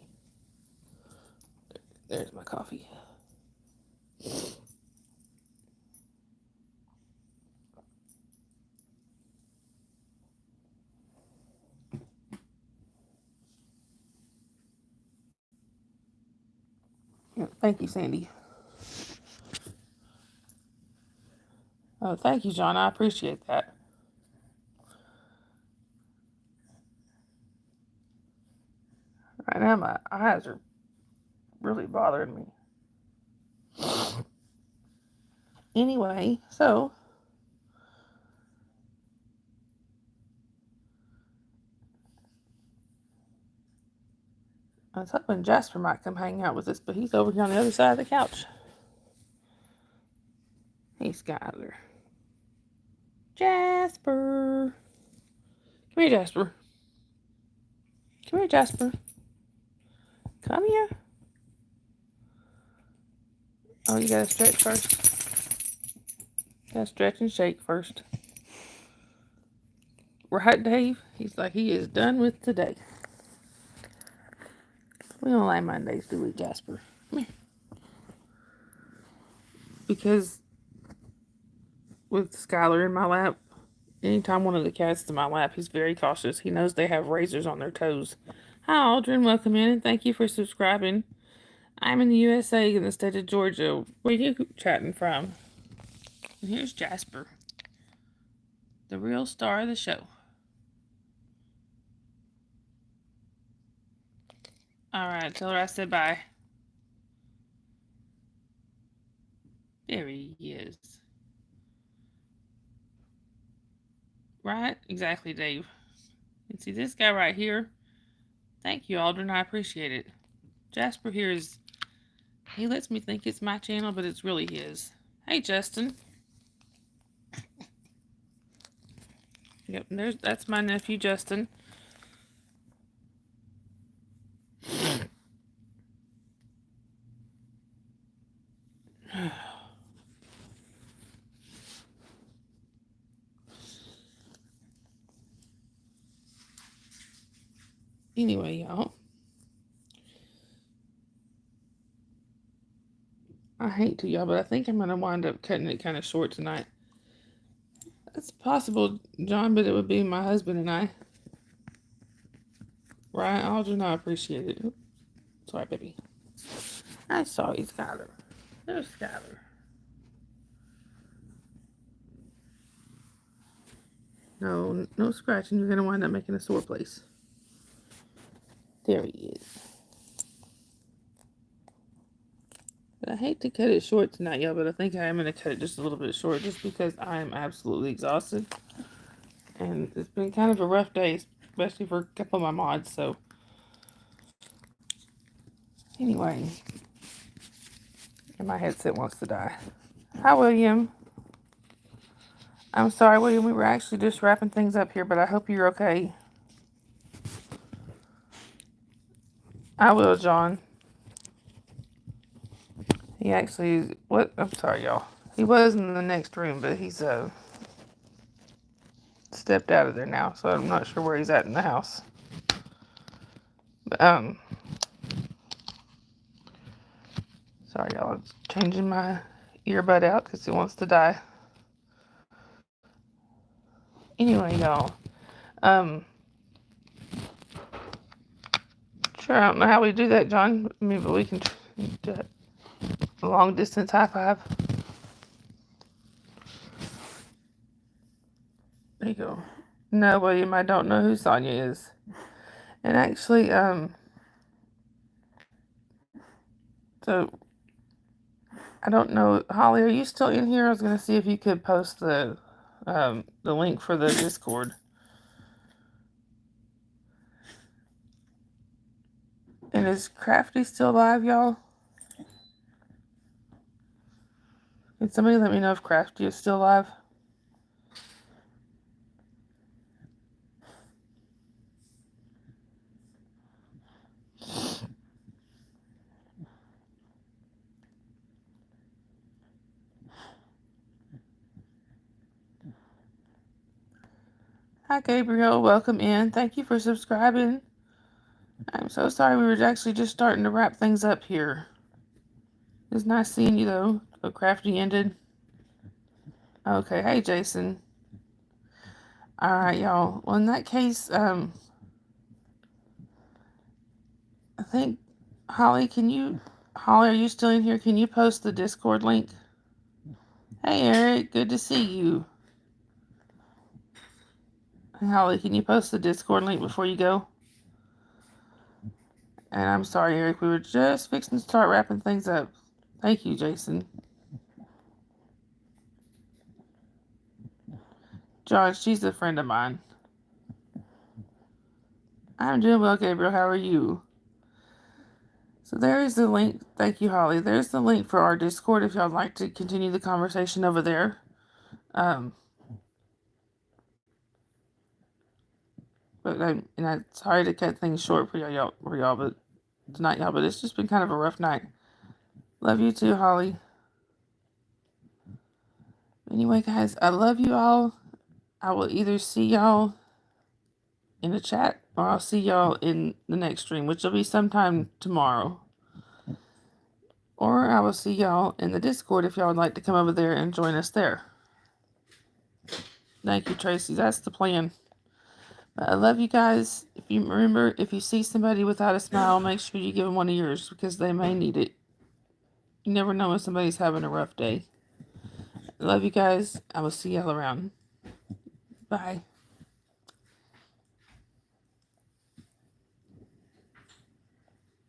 There's my coffee. Thank you, Sandy. Oh, thank you, John. I appreciate that. Right now, my eyes are really bothering me. Anyway, so I was hoping Jasper might come hang out with us, but he's over here on the other side of the couch. Hey, Skyler. Jasper. Come here, Jasper. Come here, Jasper. Come here. Oh, you gotta stretch first. Gotta stretch and shake first. Right, Dave? He's like, he is done with today. We don't like Mondays, do we, Jasper? Come here. Because with Skylar in my lap, anytime one of the cats is in my lap, he's very cautious. He knows they have razors on their toes. Hi, Aldrin. Welcome in, and thank you for subscribing. I'm in the USA, in the state of Georgia. Where are you chatting from? And here's Jasper, the real star of the show. All right, tell her I said bye. There he is. Right? Exactly, Dave. And see this guy right here? Thank you, Aldrin. I appreciate it. Jasper here he lets me think it's my channel, but it's really his. Hey, Justin. Yep, that's my nephew, Justin. Anyway, y'all. I hate to, y'all, but I think I'm going to wind up cutting it kind of short tonight. It's possible, John, but it would be my husband and I. Right? Aldrin, I appreciate it. Oops. Sorry, baby. I saw you, Skyler. There's Skyler. No, no scratching. You're going to wind up making a sore place. There he is. But I hate to cut it short tonight, y'all, but I think I am going to cut it just a little bit short just because I am absolutely exhausted. And it's been kind of a rough day, especially for a couple of my mods, so. Anyway. And my headset wants to die. Hi, William. I'm sorry, William. We were actually just wrapping things up here, but I hope you're okay. I will, John. He actually, what? I'm sorry, y'all. He was in the next room, but he's stepped out of there now, so I'm not sure where he's at in the house. But, sorry, y'all. I'm changing my earbud out because he wants to die. Anyway, y'all. Sure, I don't know how we do that, John. I mean, but we can do it. Long distance high five. There you go. No, William, I don't know who Sonya is. And actually, so I don't know. Holly, are you still in here? I was gonna see if you could post the link for the Discord. And is Crafty still live, y'all? Can somebody let me know if Crafty is still live? Hi, Gabriel. Welcome in. Thank you for subscribing. I'm so sorry we were actually just starting to wrap things up here. It's nice seeing you, though. But Crafty ended. Okay. Hey, Jason. All right, y'all. Well, in that case, I think, Holly, are you still in here? Can you post the Discord link? Hey, Eric. Good to see you. Holly, can you post the Discord link before you go? And I'm sorry, Eric. We were just fixing to start wrapping things up. Thank you, Jason. John, she's a friend of mine. I'm doing well, Gabriel. How are you? So there is the link. Thank you, Holly. There's the link for our Discord if y'all would like to continue the conversation over there. But I'm sorry to cut things short for y'all, but tonight, y'all. But it's just been kind of a rough night. Love you too, Holly. Anyway, guys, I love you all. I will either see y'all in the chat or I'll see y'all in the next stream, which will be sometime tomorrow. Or I will see y'all in the Discord if y'all would like to come over there and join us there. Thank you, Tracy. That's the plan. But I love you guys. If you see somebody without a smile, make sure you give them one of yours because they may need it. You never know when somebody's having a rough day. I love you guys. I will see y'all around. Bye.